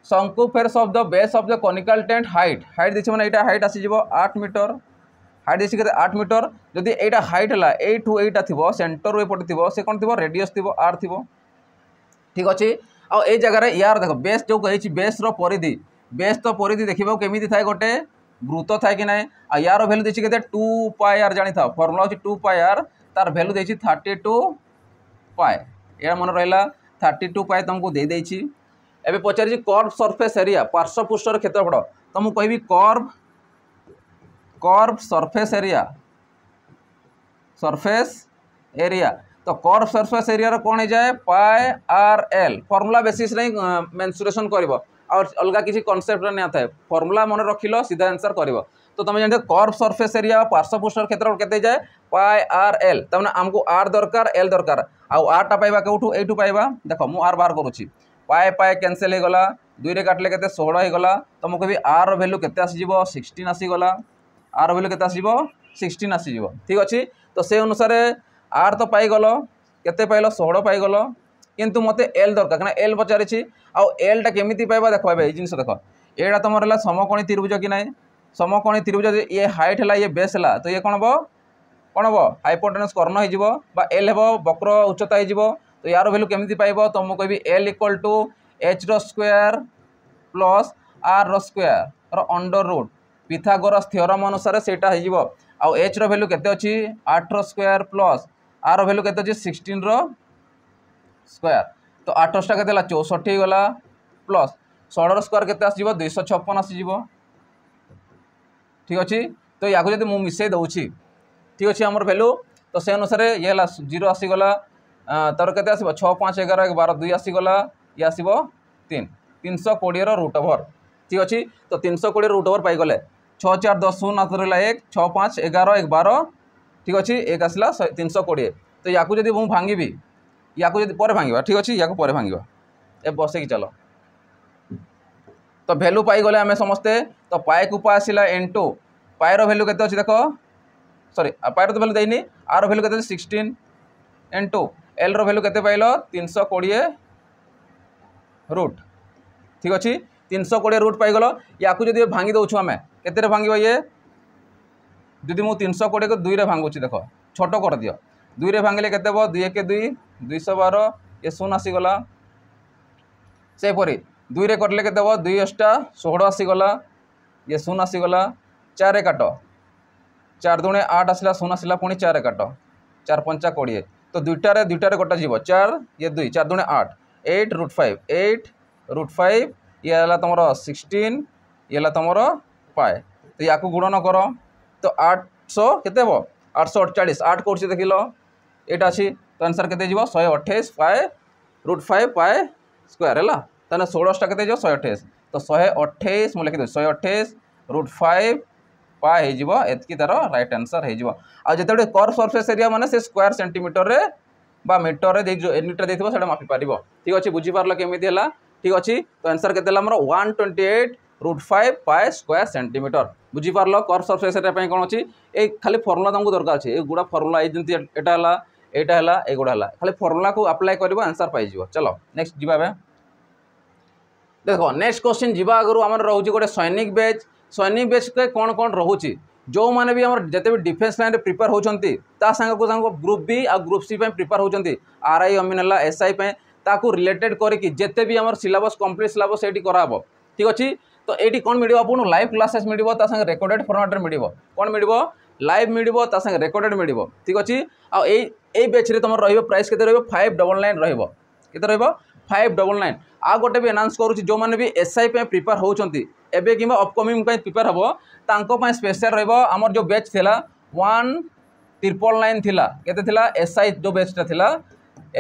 circumference of the base of the conical tent height height देखिए मैंने यहाँ हाइट आसीज 8 मीटर हाइट देखिए 8 मीटर जदि यहाँ हाइट है एठू एटा थी सेंटर एपटे थी से कौन थी रेडियस थी आर थी ठीक अच्छे। आउ ये जगह यार देख बेस जो कही बेस परिधि बेस तो परिधि देखा केमी थाए गोटे वृत्त थाए कि ना यार भैल्यू देखिए कहते 2 पाई आर जानी था फर्मुला हूँ 2 पाई आर तार भैल्यू देखिए 32 पाई या मन रहा 32 पाई तुमको दे देछि। एबे पचारि कर्व सरफेस एरिया पार्श्व पृष्ठर क्षेत्रफल तुमको कहबी कर्व सरफेस एरिया तो कर्व सरफेस एरिया कौन हो जाए pi r l formula basis mensuration कर और अलग किसी कनसेप्ट नहीं था फर्मुला मन रखिल सीधा आंसर कर तो तुम जानते कर्व सरफेस एरिया पार्श्व पृष्ठर क्षेत्रफल केते जाए पाई आर एल तमें आमको आर दरकार एल दरकार आउ आरटा पाइबा कौटू एठू पाइबा देख मु आर बाहर करुच्ची पाए पाए कैनसेल हो गला 2 रे काटले केते 16 हो गला तुमको भी आर वैल्यू केते आसीजिवो 16 आसीगला आर वैल्यू केते आसीजिवो 16 आसीजिवो ठीक अच्छे। तो से अनुसार आर तो पाइगल केते पाइल 16 पाइगल किंतु मते एल दरकार कहना एल पचारि आउ एल टा केमिति पाइबा देखो ये जिनस देख एटा तुमर है समकोणी त्रिभुज कि ना समकोणी त्रिभुज ये हाइट है ये बेस है तो ये कौन हम हाइपोटेनस कर्ण हो एल हे वक्र उच्चता हो तो यार वैल्यू केमिति पाइब तुमको कहबी l equal to h square plus r square under root Pythagoras theorem अनुसार सेटा हो आउ एच वैल्यू केते अच्छी 8 स्क्वायर प्लस आर वैल्यू केते अच्छी 16 स्क्वायर तो 8 टा केते 64 गला प्लस 16 स्क्वायर केते आसीजिवो 256 आसीजिवो ठीक अच्छे। तो या जब मुझे मिसई दूसरी ठीक अच्छे आमर वैल्यू तो से अनुसार ये 0 आसीगला तार के 6 5 11 1 12 2 आसीगला ये आसो 320 रुट ओवर ठीक अच्छे। तो 320 रुट ओवर पाईगले 6 4 10 0 हाथ रहा 1 6 5 11 1 12 ठीक अच्छे 1 आसला 320 तो या जब मुझे भांगी या पर भांगा ठीक अच्छे या पर भांगा ए बसे चलो तो भैल्यू पाईगले आम समस्ते तो पाए को पा आसला N2 पाएर भैल्यू केते अच्छी देख सॉरी पाएर तो भैल्यू देनी आर भैल्यू केते 16 N2 एल रो भैल्यू केते पाइल 320 रूट ठीक अच्छे 320 रूट पाईगल या जब भांगी दौछू आम के भांग ये जदि मुझे 320 को 2 रे भांगुची देख छोट कर दियो 2 रे भांगिले केते 2 1 2 212 ये 0 आसीगला सेपरी 2 रे कटले केते 2 8 16 आसीगला ये 0 आसीगला 4 रे काट 4 दूणे 8 आसला 0 आसला पुणी 4 रे काट 4 5 20 तो दुईटारे कटा जीव 4 ये 2 4 दूणे 8 8 √5 ये है तुम 16 ये है तुम पाए तो या गुणन कर तो 800 केते हम 848 8 कौन देख लो यहाँ अच्छी तो आंसर के 128 पाए √5 पाए स्क्वायर है ताने 16टा के 128 तो 128 मुझे लिखिद 128 √5 पाए होती तार राइट आंसर हो जिते कर्व सरफेस एरिया माने से स्क्वायर सेंटीमीटर रे बा मीटर रे जो यूनिट देथिबो सेटा मापी पारिबो ठीक अछि बुझी पारलो केमिति हला ठीक अछि तो आंसर केते हमर 128 √5 पाए स्क्वायर सेंटीमीटर बुझी पारलो कर्व सरफेस एरिया पय कोन अछि ए खाली फार्मूला तुमको दरकार अछि ए गुडा फार्मूला ए जंती एटा हला एटा हला ए गुडा हला खाली फार्मूला को अप्लाई करबो आंसर पाइ जिवो चलो नेक्स्ट जिबा बे देखो नेक्स्ट क्वेश्चन जीवा आगु आम रोचे गोटे सैनिक बेच के कौन कौन रोचे जो मैंने भी जिते भी डिफेन्स लाइन में प्रिपेयर होती ग्रुप बी आ ग्रुप सी प्रिपेयर होती आरआई अमीन है एसआई ताकू रिलेटेड करके जिते भी आम सिलेबस कंप्लीट सिलेबस ये कराब ठीक अच्छे तो ये कौन मिल आपको लाइव क्लासेस मिल रेकर्डेड फॉर्मेट मिल कौन मिल लाइव मिल रेकर्डेड मिल ठीक अच्छे आई बेच तुम प्राइस के 599 केते 599 आ गोटे भी अनाउंस करुँच जो मैंने भी एसआई प्रिपेयर होती एबे कि अपकमिंग प्रिपेयर हम स्पेशल रमर जो बैच थिला 1999 थिला केते थिला एसआई जो बैचटा थिला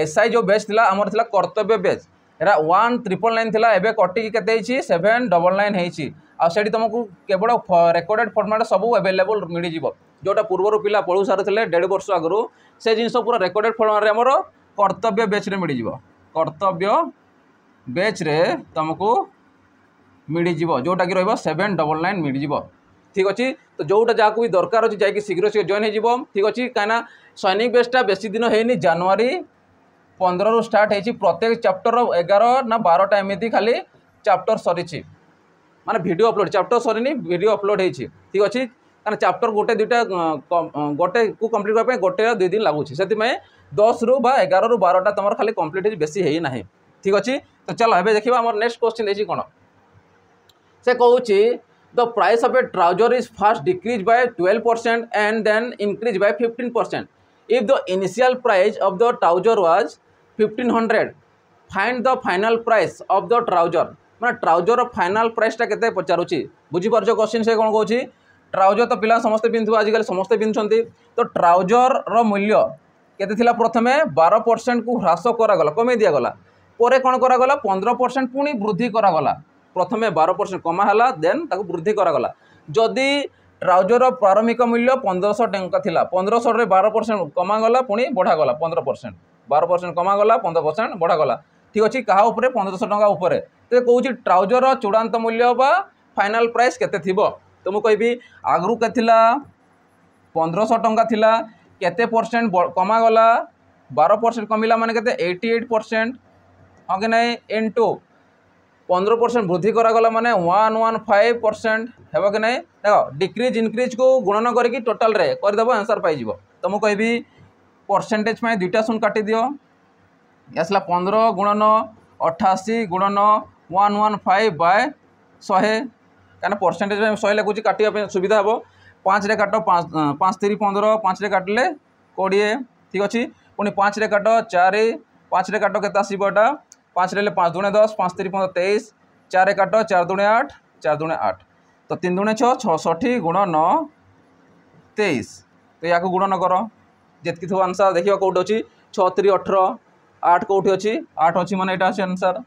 एसआई जो बैच थिला हमर थिला कर्तव्य बैच एरा 1999 थिला एबे कटिकी केते हिची 799 हेची आ सेठी तुमको केवल रेकॉर्डेड फॉर्मेट सब अवेलेबल मिल जिवो जोटा पूर्व पिला पढ़ु सारुथिले 1.5 वर्ष आगु से जिनस पूरा रेकॉर्डेड फॉर्मेट रे हमर कर्तव्य बैच रे मिल जिवो कर्तव्य बैच रे तुमको मिल जोटा कि रही 799 मिल ठीक अच्छे तो जोटा जहाँ भी दरकार अच्छी जाकि शीघ्र शीघ्र जॉइन हो ठीक अच्छे कहीं सैनिक बेसटा बेसी दिन है जनवरी 15 रु स्टार्ट हो प्रत्येक चैप्टर 11 ना 12टा एमती खाली चैप्टर सरी माने वीडियो अपलोड चैप्टर सरीनी वीडियो अपलोड होती ठीक अच्छे कहीं चैप्टर गोटे दुईटा गोटे को कम्प्लीट करने गोटे 2 दिन लगुच से 10 रु 11 रु 12टा तुम खाली कम्प्लीट हो बेसी है ना ठीक अच्छे तो चलो ए देखा आम नेक्स्ट क्वेश्चन देखिए कौन से कहूँ the price of a trouser is first decrease by 12% and then increase by 15%. If the initial price of the trouser was 1500 find the final price of the trouser मैं ट्राउजर फाइनल प्राइसटा केते पचारुची बुझीपार question से कौन कहूँ trouser तो पिला समस्ते पिंधु आजिकल समस्ते पिंधुंट तो ट्राउजर रो मूल्य केते थिला प्रथमे 12% को ह्रास करागला कमे दिगला पर कौन करागला 15% पुणी वृद्धि करागला प्रथमे 12% कमा है देन ताकू वृद्धि करागला जदि ट्राउजर प्रारंभिक मूल्य 1500 टंका थिला 1500 रे 12% कमागला पुणी बढ़ागला 15% 12% कमागला 15% बढ़ागला ठीक अच्छे क्या 1500 टंका उपरे तो कहूँ ट्राउजर चूड़ांत मूल्य बा फाइनल प्राइस केते थिबो तो मुझे कहबी आगु के 1500 टंका थिला केते परसेंट कमागला 12% कमिला माने केते 88% हाँ कि नहीं इनटू 15% वृद्धि करागला माने 115% है कि नहीं देख डिक्रीज इनक्रीज को गुणन करके टोटाल रे करदेव आंसर पाई तो मुझे कहबी परसेंटेज में 2टा शून्य काटी दियो आसला 15 गुणन 88 गुणन 115 बाय 100 क्या परसेंटेज में 100 लगुच काटा सुविधा हे 5 रे काट 5 3 15 5 रे काटिले 20 ठीक अच्छे पुणी 5 रे काट 4 5 रे काट के आसटा 5 रे 5 दूणे 10 5 3 15 23 4 रे काट 4 दूणे 8 4 दूणे 8 तो 3 दूणे 6 66 गुणन 23 तो या गुणन कर जितकी थो आंसर देखिए कौट अच्छी 6 3 18 8 कौटी अच्छी 8 अच्छी मैंने यहाँ अच्छी आंसर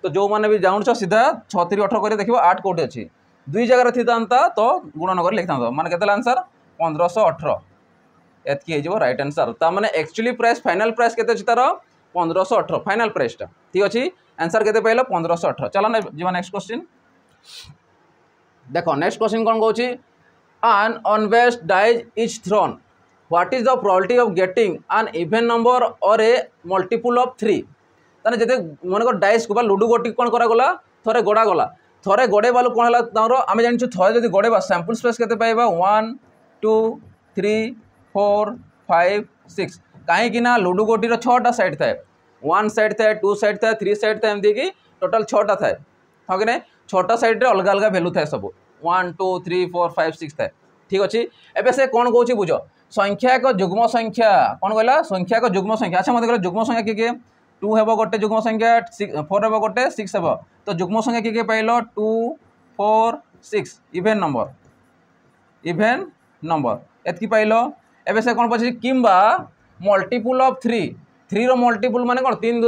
तो जो मैंने भी जान सीधा 6 3 18 कर देखिए 8 कौटी अच्छी 2 जगह थी तो गुणन कर लिखा मैंने केते आंसर 1518 एतकी हो राइट आंसर ताने एक्चुअली प्राइस फाइनल प्राइस केते अछि तार 1518 फाइनल प्राइसटा ठीक अच्छे आंसर केते पाइल 1518 चलो जीवा नेक्स्ट क्वेश्चन देखो नेक्स्ट क्वेश्चन कौन कहूँ an unbased dice is thrown what is the probability of getting an even number or a multiple of 3 ताने जते मन को डाइस को लुडो गोटी कौन करा गला थरे गोड़ा गला थरे गोड़े बालू कौन है तार आम जानी थरे जब गोड़े सैंपल स्पेस के 1 2 3 4 5 6 कहीं लुडो गोटी 6टा साइड थाए 1 साइड थाए 2 साइड थाए 3 साइड थाए एमती कि टोटाल 6टा थाए हाँ कि नहीं 6टा साइड रे अलग अलग भैल्यू थाए सब 1 2 3 4 5 6 थाए ठीक अच्छे एबे से कौन कहूँ बुझ संख्या एक जुग्म संख्या कौन कहला संख्या एक जुग्म संख्या अच्छा मत जुग्म संख्या किए 2 हे गोटे जुग्म संख्या 4 हे गोटे 6 हे तो जुग्म संख्या किए पाइल 2 4 6 इभेन नंबर एतकी पाइल। एबे से कौन पचे किंबा मल्टीपुल ऑफ 3 रो मल्टीपुल माने कौन 3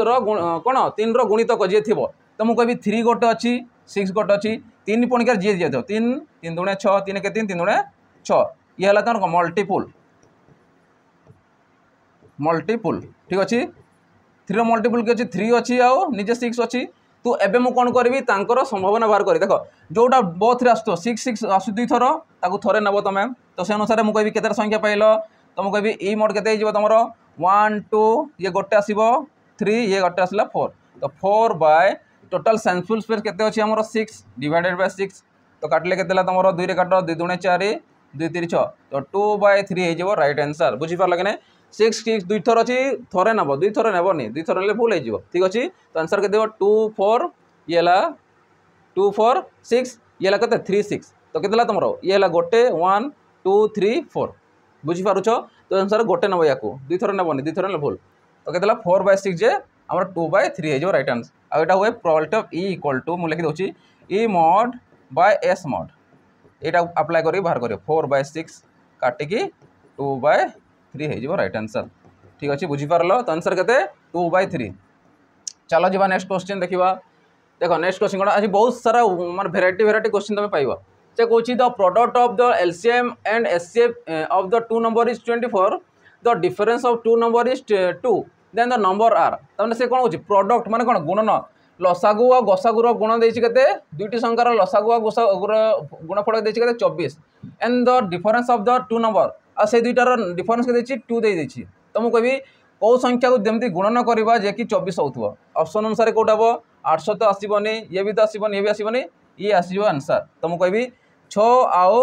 कौन 3 रो गुणितक जे थिबो तो मु कहबी 3 गोटे अच्छी 6 गोटे अच्छी 3 पणिकार जे जे थो 3 3 दुणे 6 3 के 3 3 दुणे 6 ये हला तन मल्टीपुल ठीक अच्छी 3 रो मल्टीपुल के अच्छी 3 अच्छी आउ निजे 6 अच्छी तू एबे मु कौन करी तांकर संभावना बाहर करी देख जोटा बोथ रे आसतो 6 6 आसु दुई थर ताकू थरे नब तमे तो से अनुसार मु कहबी केते संख्या पाइल तो मु कहबी ई मोड केते हिजो तमरो 1 2 ये गोटे आसीबो 3 ये गोटे आसला 4 तो 4 बाय टोटल सेंसफुल स्पेस केते अछि हमरो 6 डिवाइडेड बाय 6 तो काटले केतेला तमरो 2 रे काट 2 दुणे 4 2 3 6 तो 2 बाय 3 हिजो राइट आंसर बुझी पारला कि नै 6 6 दुई थर अच्छी थरे नब दुई थर नेबनी दुई थर ले भूल हो ठीक अच्छे तो आंसर के 2 4 ये 2 4 6 ये के 3 6 तो केतेला तुम ये गोटे 1 2 3 4 बुझीपार तो आंसर गोटे नब या दुई थर नेबनी दुई थर भूल तो केतेला 4 बाय 6 जे आम 2 बाय 3 हो राइट आंसर आउ हुए probability of E equal to मुझे लिखी दूसरी E mod by S mod यहाँ अप्लाई कर बाहर कर 4 बाय 6 काटिकी 2 बाय 3 हो राइट आंसर ठीक अच्छे बुझीपार तो आंसर के 2 बाय 3 चलो जी नेक्स्ट क्वेश्चन देखा देखो नेक्स्ट क्वेश्चन कौन आज बहुत सारा माने भेराइटी क्वेश्चन तुम पाइब से कौन the product of the LCM and HCF of the 2 number is 24 the difference of 2 number is 2 then the number are तमें से कौन हो प्रोडक्ट माने कौन गुणन लसागु और गसागुर गुण देती के दुईटी संख्यार लसागु और गसागुर गुणफल देती के 24 and the difference of the 2 number आ से दुईटार डिफरेंस के 2 देती तो मुझे कहबी कौ संख्या को जमी गुणन करवा जे कि 24 हो ऑप्शन अनुसार कौटा हम 800 तो आसबनी ये भी तो आसबनी ये भी आसबनी ये आसो आंसर तो मुझे कहबी 6 आउ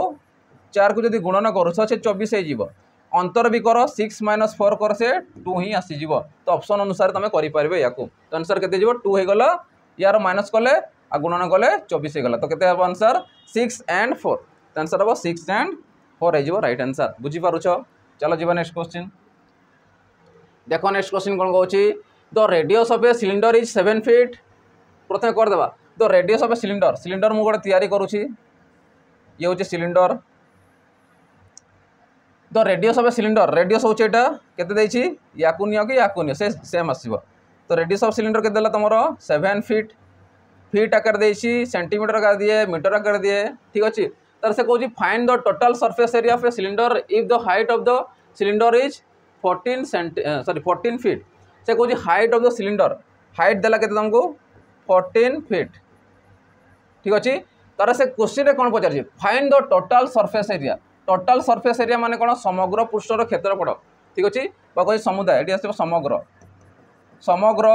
4 को जब गुणन कर 24 हो अंतर भी कर 6 - 4 कर से 2 ही आसीज तो ऑप्शन अनुसार तुम करें या तो आंसर के 2 हो गला यार माइनस कले आ गुणन कले 24 हो गला तो केते आंसर 6 and 4 तो आंसर हम 6 and 4 हो राइट आंसर बुझीपार चलो जी नेक्स्ट क्वेश्चन देखो नेक्स्ट क्वेश्चन कौन कौन the radius of a cylinder is 7 feet प्रथम करदेवा the radius of a cylinder मु गोटे तैयारी करुँची ये हूँ cylinder the radius of a cylinder radius हूँ यहाँ केते या नियो से सेम आसो तो रेडियस ऑफ सिलिंडर के तुम 7 फीट फीट आकार देसी सेंटीमीटर आकार दिए मीटर आकार दिए ठीक अच्छे तर से कौन find the total surface area of a cylinder if the height of the cylinder is 14 feet से कौन height of the cylinder height देला के तुमको 14 फीट ठीक अच्छे तार से क्वेश्चन कौन पचार find the total surface area माने कौन समग्र पृष्ठर क्षेत्रफल ठीक अच्छे कह समुदाय ये आस समग्र समग्र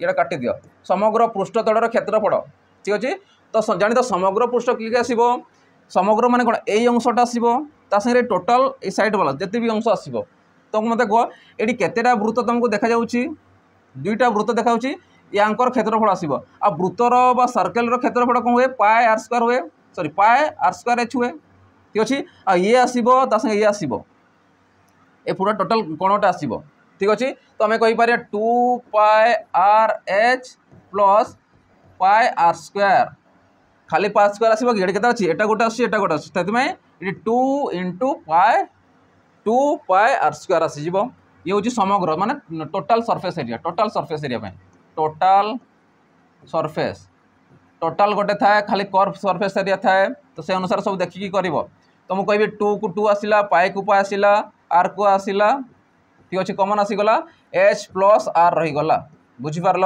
ये काटी दियो समग्र पृष्ठ तलर क्षेत्रफल ठीक अच्छे तो जानी तो समग्र पृष्ठ किए आसो समग्र माने कौन यही अंशटा आसो तांगे टोटाल ये सैड वाला जिते भी अंश आसो तो मत कह ये केतेटा वृत्त तुमको देखा दुईटा वृत्त देखा यांकर क्षेत्रफल आसो आ वृत्तर बा सर्कल क्षेत्रफल कौन हुए पाए आर स्क्वायर हुए सॉरी पाए आर स्क्वायर एच हुए ठीक अच्छे आ ये आसो तांगे ये आसो ये पूरा टोटाल कोणटा आसो ठीक अच्छे तो आम कहीपर 2 pi R H plus pi R square खाली पाए स्क्वायर आसो ये के अच्छी एटा गोटे आटा गोटे आसमें 2 इंटू पाए 2 पाए आर स्क्वायर आसीज ये हूँ समग्र माने total surface area total surface total गोटे थाए खाली कर्व सरफेस एरिया थाए तो से अनुसार सब देखिकी कर तो मुझे कहि 2 को 2 आसला पाए को पाए आसला आर को आसला ठीक अच्छे कमन आसीगला एच प्लस आर रहीगला बुझीपार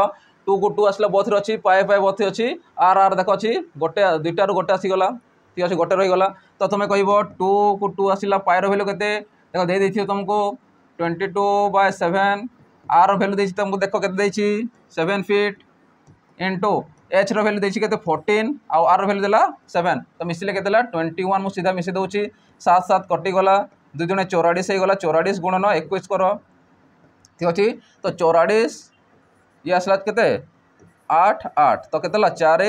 2 को 2 आसला बोथ अच्छी पाए पाए बोथ अच्छी आर आर देख अच्छी गोटे दुईटार गोटे आसीगला ठीक अच्छे गोटे रहीगला तो तुम कह 2 को 2 आसला पाए भैल्यू के देखो दे तुमको 22/7 आर भैल्यू देती तुमको देख के 7 फीट इंटू एच रैल्यू देती के 14 आउ आर भैल्यू देला 7 तो मिसिले के 21 मुझे सीधा मिसे दूसरी 7 7 कटिगला 2 दूने 44 हो गला 44 गुणन 21 कर ठीक अच्छे तो 44 ये आसला के 8 8 तो के 4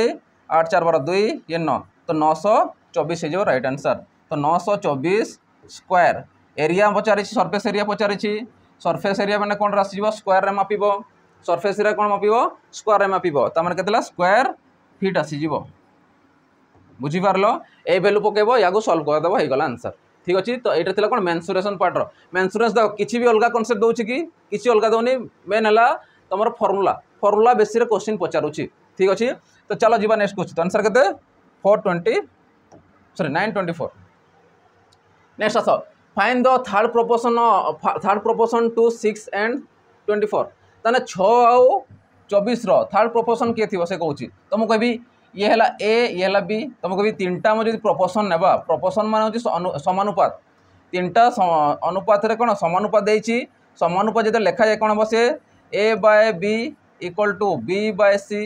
8 4 12 2 ये 9 तो 924 हो राइट आंसर तो 924 स्क्वायर एरिया पचार सरफेस एरिया पचार सरफेस एरिया मैंने कौन आसो स्क्वायर मापिब सरफेस एरिया कौन मापिब स्क्वायर मापिब तमें के स्क्वायर फीट आसीज बुझीपार ए भैल्यू पकेब या सल्व करदेव हो गला आंसर ठीक अच्छे। तो ये थी कौन मेन्सुरेसन पार्टर मेन्सुरेंस देख किसी भी अलग कनसेप्ट दूसरी कि किसी अलग दौनी मेन है तुम फर्मुला फर्मुला बेस क्वेश्चन पचारूँ ठीक अच्छे। तो चलो जी नेक्स्ट क्वेश्चन आंसर के 420 सॉरी 924 नेक्स्ट आस find the third proportion to 6 and 24 ताने 6 आउ 24 थर्ड प्रोपोर्शन किए थी से कहूँ तो मुझे कहि ये है ए ये है बी तुम कभी तीनटा मुझे प्रोपोर्शन नेबा प्रोपोर्शन मान हूँ समानुपात तीनटा अनुपात कौन समानुपात देती समानुपात जो लिखा जाए कौन हम से a by b equal to b by c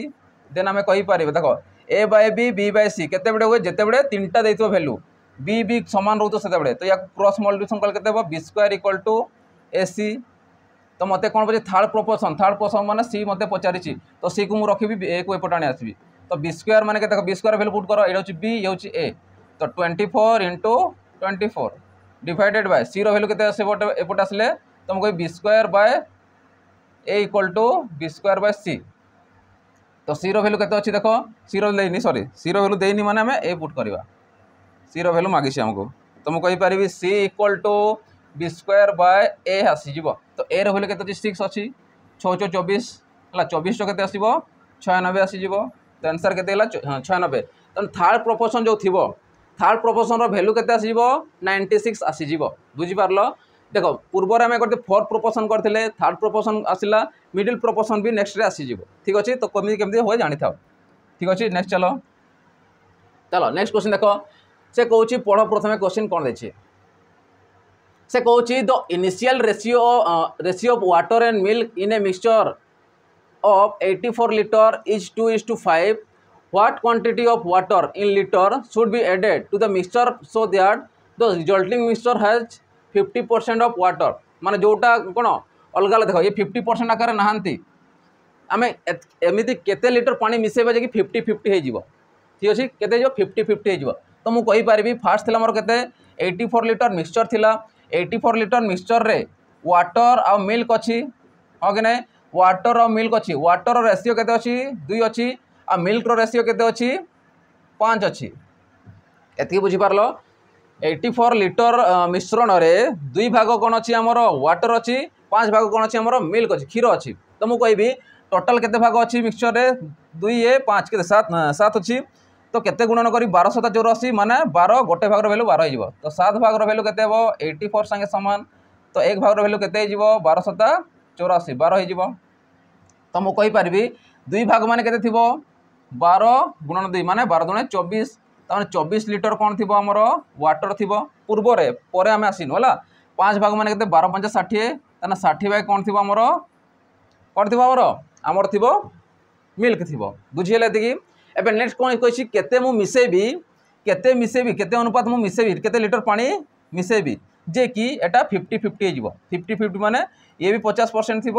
then आम कहीपर देख a by b by c केते हुए जिते बड़े तीनटा देते भैल्यू बी सामान रोच से तो या क्रॉस मल्टिप्लिकेशन कले के बी स्क्वायर इक्वल टू ए सी तो मत कौन पचे थर्ड प्रोपोर्शन माने सी मत पचारि तो सी को मुझे रखी ए को एपट आनी आसबि तो बी स्क्वायर माने देख बी स्क्वायर भैल्यू पुट कर ये हूँ बी ये हूँ ए तो 24 into 24 divided by c value के एपट आसले तो मुझे b square by a equal to b square by c तो सी भैल्यू के अच्छी देख सी देनी सॉरी सी भैल्यू देनी माने आम ए पुट करवा सी भैल्यू मागिश आमको तो मुझे कहीपर c equal to b square by a आसीज तो ए भैल्यू के 6 अच्छी 6 24 है 24 के आसो 96 आसीज तो आंसर के 96 तो थर्ड प्रोपोर्शन जो थी थर्ड प्रोपोर्शन भैल्यू के 96 आसीज बुझीपार देख पूर्व आम करते फोर्थ प्रोपोर्शन करते थर्ड प्रोपोर्शन आसला मिडिल प्रोपोर्शन भी नेक्स्ट आसीज ठीक अच्छे। तो कमी केमती हुए जानी था ठीक अच्छे। नेक्स्ट चलो नेक्स्ट क्वेश्चन देख से कौन पढ़ प्रथम क्वेश्चन कौन दे से कौन the initial ratio of water and milk in a mixture of 84 liter is 2:5 what quantity of water in liter should be added to the mixture so that the resulting mixture has 50% of water माने जोटा कौन अलग अलग देखो ये 50% आकार नहांती आम एमती केते लिटर पानी मिसेबा जे 50-50 हो ठीक अच्छे केते 50-50 हो तो मुझे कहीपर फास्ट थी मोर के 84 लिटर मिक्सचर थिला 84 लिटर मिक्सचर रे वाटर आ मिल्क अच्छी हाँ कि नहीं वाटर और मिल्क अच्छी वाटर रेशियो केते अच्छी 2 अच्छी आ मिल्क रेशियो केते अच्छी 5 अच्छी एति बुझीपार 84 लिटर मिश्रण रे 2 भाग कौन अच्छी आमर वाटर अच्छी 5 भाग कौन अच्छी आमर मिल्क अच्छी क्षीर अच्छी तो मुझे कहि टोटाल केते भाग अच्छी मिक्सचर रे 2 ए 5 के 7 अच्छी तो केते गुणन करी 1284 माने 12 गोटे भाग भैल्यू 12 हो तो 7 भाग भैल्यू केते 84 संगे सामान तो 1 भाग भैल्यू केते 1284 12 हो तो मुझे कहीपर 2 भाग मान के 12 गुणन 2 माने 12 दुणे 24 तमाने 24 लिटर कौन थी आमर वाटर थी पूर्व पर आम आसीनु है 5 भाग मान के 12 5 60 ताना 60 भाग कौन थी आमर कौन थी आमर थी मिल्क थी बुझीगला ये एवं नेक्स्ट कौन कही केते मु मिसेबी केते अनुपात मु मिसेबी केते लिटर पानी मिसेबी जे कि एटा 50-50 हो 50-50 माने ये भी 50% थी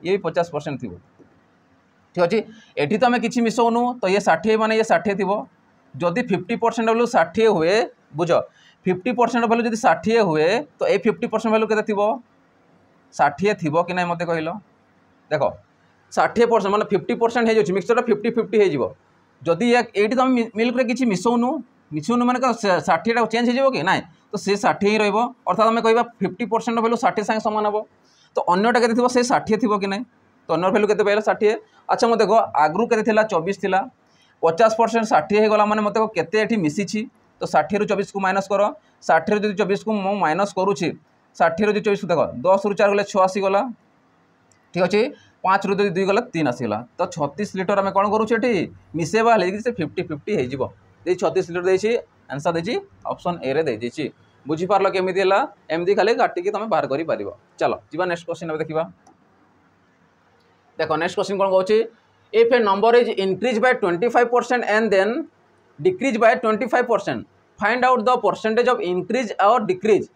ये भी 50% थी ठीक अच्छे। एटी तो आम कि मिसौनु तो ये 60 माने ये 60 थी जदि 50% भैल्यू 60 हुए बुझ 50% भैल्यू जब 60 हुए तो ये 50% भैल्यू के 60 थी कि ना मत कहल देख 60% माने 50% हो मिक्सचर 50-50 हो जदि ये तो आम मिल्क किसी मिसौनु माने 60 चेंज हो कि ना तो से 60 ही रर्थात आम कह 50% भैल्यू 60 सागे सामान हम तो अन्यटा के से 60 थी कि ना तो अन्य भैल्यू के 60 अच्छा मत देख आगु के 24 थी 50% 60 होगा मैंने मत के मिसी तो 60 रू 24 को माइनस कर 60 रू 24 को मुझे माइनस करुच्ची 60 रू 24 देख 10 रू 4 गले 6 आसीगला ठीक अच्छे 5 रू 2 गला 3 आसीगला तो 36 लिटर आम कौन करुचे मिसेबा से 50-50 हो 36 लिटर देती आंसर देती ऑप्शन ए रे देती बुझीपार केमी एमती खाली काटिकी तुम बाहर कर पार चलो जी नेक्स्ट क्वेश्चन देखा देखो नेक्स्ट क्वेश्चन कौन कौन if a number is increase by 25% and then decrease by 25% find out the percentage of increase और decrease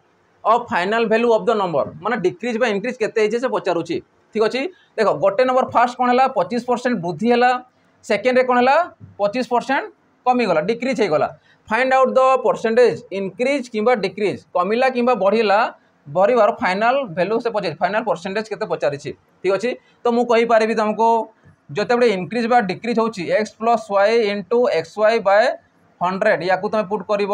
of final value of the number माने डिक्रीज बाय इंक्रीज केते से पचारूची ठीक अच्छे। देखो गोटे नंबर फास्ट कौन है 25% वृद्धि है सेकेंड रे कौन है 25% कमीगला डिक्रीज होगला find out the percentage increase कि डिक्रीज कमिला कि बढ़ला बढ़िबार फाइनाल वैल्यू से पचार फाइनाल परसेंटेज केते पचारि ठीक अच्छे। तो मुझे कहीपर तुमको जोते बड़े इंक्रीज बा डिक्रीज होची x + y * xy/100 100 या तुम पुट कर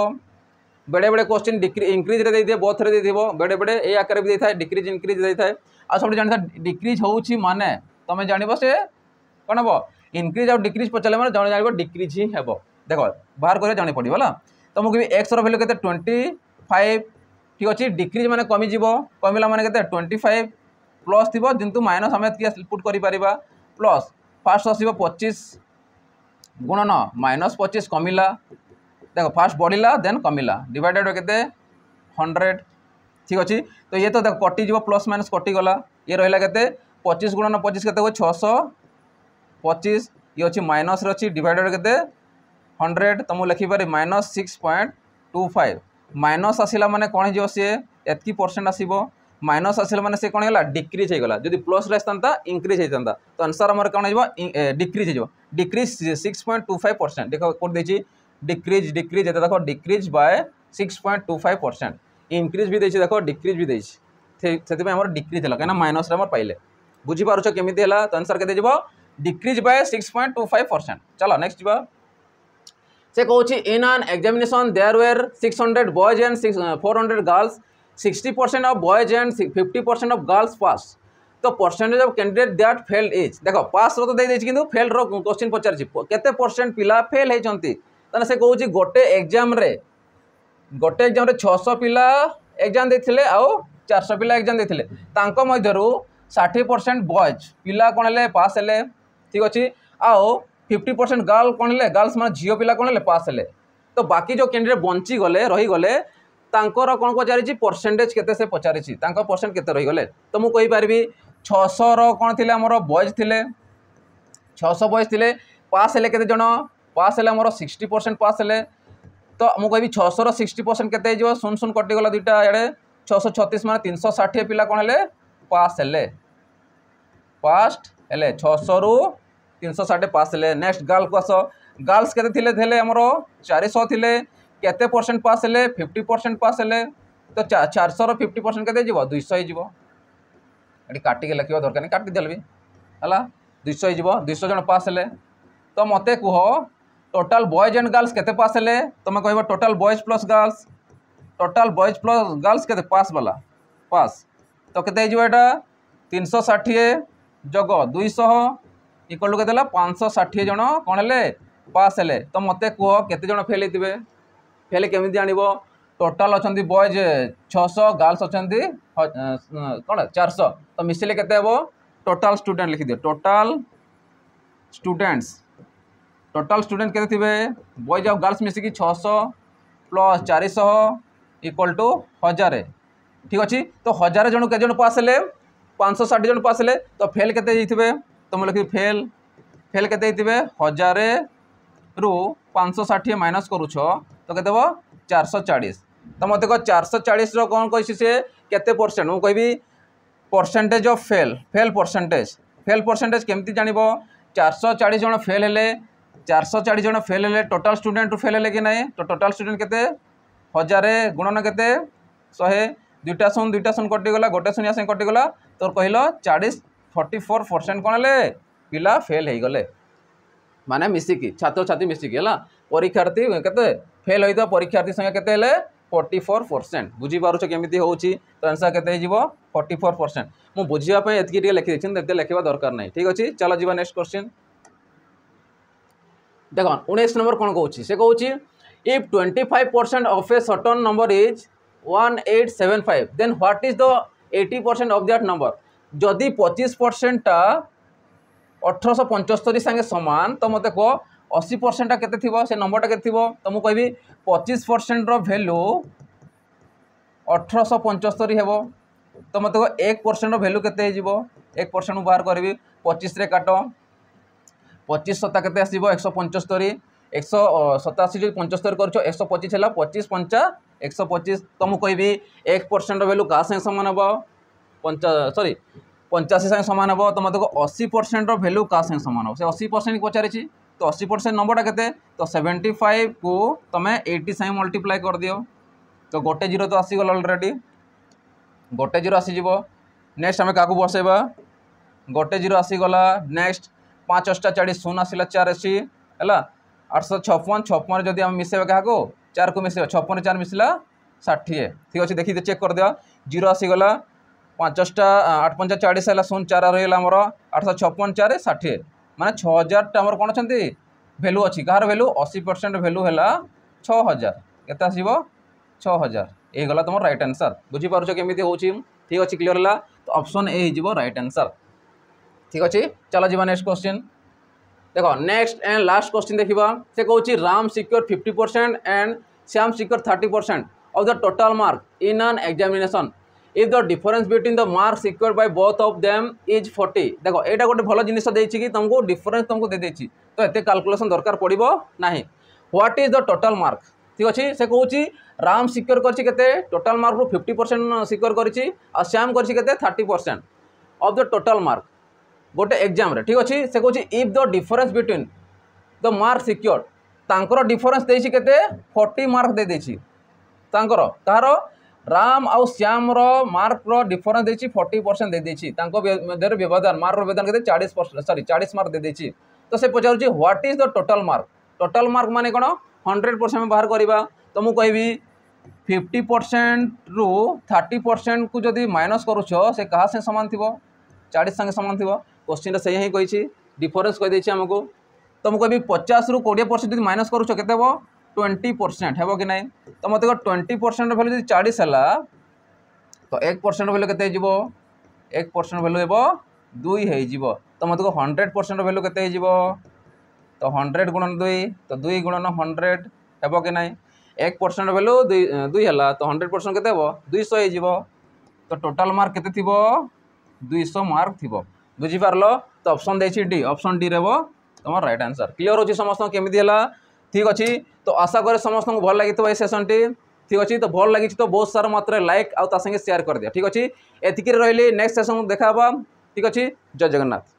बेड़े बेड़े क्वेश्चन इंक्रीज रे दे बोथ रे दे बेड़े बेड़े ए आकार भी देता है डिक्रीज इंक्रीज देता है आ सब जान डिक्रीज होउची माने तुम जानबो से कौन हम इनक्रीज और डिक्रीज पचारे मैंने जन जान डिक्रीज ही हे देख बाहर कर जानी पड़ो है तो मुझे एक्स रैल्यू के 25 ठीक अच्छे डिक्रीज मैंने कमिज कमिला मैंने के 25 प्लस थी किंतु माइनस आम पुट कर प्लस फास्ट आसो 25 गुणन -25 कमिला देख फास्ट बढ़ला देन कमिला डिवाइडेड के 100 ठीक अच्छे तो ये तो देख कटिज प्लस माइनस कटिगला ये रहा के 25 गुणन 25 के 625 ये अच्छी माइनस अच्छी डिवाइडेड के 100 तो मुझे लिखिपारे -6.25 माइनस आसला माने कौन हो सी एतकी परसेंट आसो माइनस आसला माने से कौन है डिक्रीज होगा जब प्लस आसता इंक्रीज होता तो आंसर आम कौन हो डिक्रीज हो डिक्रीज 6.25% देख कौन देखिए डिक्रीज डिक्रीज ये देख डिक्रीज बाय 6.25% इंक्रीज भी देखिए देख डिक्रीज भी देखिए से आम डिक्रीज है कहीं माइनस पाइले बुझीपार केमी है तो आंसर के डिक्रीज बाय 6.25%। चलो नेक्स्ट जा से कौन in an examination there were 600 boys and 400 girls 60% of boys and 50% of girls pass तो percentage of candidate that fail is देख पास रो तो दे कि फेल रो क्वेश्चन पचार केते परसेंट पिला फेल होती से कौन गोटे एग्जाम रे 600 पिला एग्जाम देते आउ 400 पिला एग्जाम देते 60% बॉयज पिला कौन है पास है ठीक अच्छे आओ 50% गर्ल कौन है गर्ल्स मान झील पिला कौन है पास है तो बाकी जो कैंडिडेट बंची गले रहीगले तांकर कौन पचारि परसेंटेज केते से पचारि परसेंट केते रहीगले तो मुझे कहीपरि 600 कौन थे आमर बॉयज थे 600 बॉयज थे पास है केते जन पास है आमर 60% पास है तो मुझे कहि 600 60% केते हो शून शून कटिगला दुईटा इे 636 मान 360 पिला कौन है पास है पास्ट है 600 रु 360 पास है नेक्स्ट गर्ल को आस गर्ल्स के थे आमर 400 थे केते परसेंट पास है 50% पास है तो 400 रो 50% के 200 हो काटिके लिखा दरकार नहीं काटिदेल भी है 200 हो 200 जन पास है तो मत कह टोटाल बॉयज एंड गर्ल्स केते पास है तुम कह टोटाल बॉयज प्लस गर्ल्स के पास वाला पास तो केते यहाँ 360 जग 200 इक्वल टू के 560 जन कौन है पास है तो मत कह केते जन फेल होते फेल केमी जानव टोटाल अच्छा बॉयज 600 गर्ल्स अच्छा कौन 400 तो मिसिले के टोटाल स्टूडेंट लिखिदियो टोटाल स्टूडेंट के बॉयज और गर्ल्स मिसिकी 600 प्लस 400 इक्वल टू 1000 ठीक अच्छे तो 1000 जन के जन पास है 560 जन पास है तो फेल के तो मुझे लिखी फेल के 1000 रु 560 माइनस करुछ तो के 440 तो मत कह 440 कौन कही से केते परसेंट मुझे कहि परसेंटेज ऑफ फेल परसेंटेज केमती जान 440 जन फेल है 440 जन फेल है टोटाल स्टूडेंट फेल है कि नहीं तो टोटाल स्टूडेंट के 1000 गुणन के 100 दुईटा शून कटिगला गोटे शून्य से कटिगला तो कहल 44% कौन है पिला फेल हो गले माने मिसिकी छात्र छात्री मिसिकी है परीक्षार्थी के फेल होता परीक्षार्थी संख्या के 44% बुझीपार केमी हो तो आंसर के 44% मुझे बुझापी एति लिखी लिखा दरकार नहीं ठीक अच्छे चलो जी नेक्स्ट क्वेश्चन देख 19 नंबर कौन कौन से कौन if 25% of a certain number is 1875 then what is the 80% of that number जदि 25% टा 1875 संगे समान तो मत कह 80% के से नंबर के तो मुझे कहि 25% वैल्यू 1875 हे तो मत कह 1% वैल्यू के 1% बाहर करी 25 रे काट 25 सता के 175 187 75 कर 125 है 25 पंचा 125 तो मुझे कहि 1% वैल्यू क्या संगे सामान हम सॉरी 85 संगे सामान हम तो मतलब 80% वैल्यू क्या संगे सामान हम से 80% पचारि तो 80% नंबरटा के तो 75 को तुम 80 संगे मल्टीप्लाई कर दियो तो गोटे जीरो तो आसीगल अलरेडी गोटे जीरो आसीज नेक्स्ट आम क्या बसैबा गोटे जीरो आसीगला नेक्स्ट 5 8 40 शून्य आसला 4 है 856 56 जदि आम मिसेबा क्या 4 को मिसेबा 56 4 मिसला 60 ठीक अच्छे देखिए चेक कर दिया 0 आसीगला 5टा 8 5 40 है 0 4 रहा आमर 856 4 60 माने 6000 आमर कौन अच्छा भैल्यू अच्छी कहार भैल्यू 80% भैल्यू है 6000 केते आसीबो 6000 ये गला तुम राइट आंसर बुझीपार केमी हो ठीक अच्छे क्लीयर है तो ऑप्शन ए हो राइट आंसर ठीक अच्छे चलो जी नेक्स्ट क्वेश्चन देखो नेक्स्ट एंड लास्ट क्वेश्चन देखा से कौन Ram secure 50% and Shyam secure 30% of the total mark in an examination if the difference between the mark secure by both of them is 40 देखो यहाँ गोटे भल जिन कि तुमको डिफरेंस तुमको दे तो ये कैलकुलेशन दरकार पड़ो ना what is the total mark ठीक अच्छे से कौन राम सिक्योर करते टोटल मार्क रू 50% सिक्योर कर श्याम करते 30% ऑफ द टोटल मार्क गोटे एग्जाम रे ठीक अच्छे से कौन if the difference between the mark secure तांकर डिफरेंस देछि केते 40 मार्क दे देछि तांकर कहार राम आउ श्याम रो मार्क रो डिफरेंस देछि 40% दे देछि तांको मध्य व्यवधान मार्क रो व्यवधान केते 40 मार्क दे देछि तो से पचारुछि what is the total mark माने कोन 100% में बाहर करबा तो मु कहबी 50% रु 30% को जदि माइनस करूछ से कहा से समान थिबो 40 संगे समान थिबो क्वेश्चन से ही कही डिफरेंस कहीदेছি आमको तो मुझे 50 रु 20% जो माइनस करूछ केते हो 20% है कि नहीं तो मत 20% भैल्यू जो 40 है तो 1% भैल्यू केते हो 1% भैल्यू हो 2 हो तो मत 100% भैल्यू केते हो तो 100 गुणन 2 तो 2 गुणन 100 है कि नहीं 1% भैल्यू 2 है तो 100% केते हो 200 हो तो टोटल मार्क केते थिबो 200 मार्क थी बुझीपार तो ऑप्शन देखिए डी ऑप्शन डी रे तुम राइट आंसर क्लियर हो समस्त केमी है ठीक अच्छे तो आशा करे समस्त को भल लगी सेसन टी ठीक अच्छे तो भल लगी तो बहुत सारा मात्रा लाइक आउ ता संगे शेयर कर दिया ठीक अच्छे एतिक रही नेक्स्ट सेसन देखा ठीक अच्छे जय जगन्नाथ।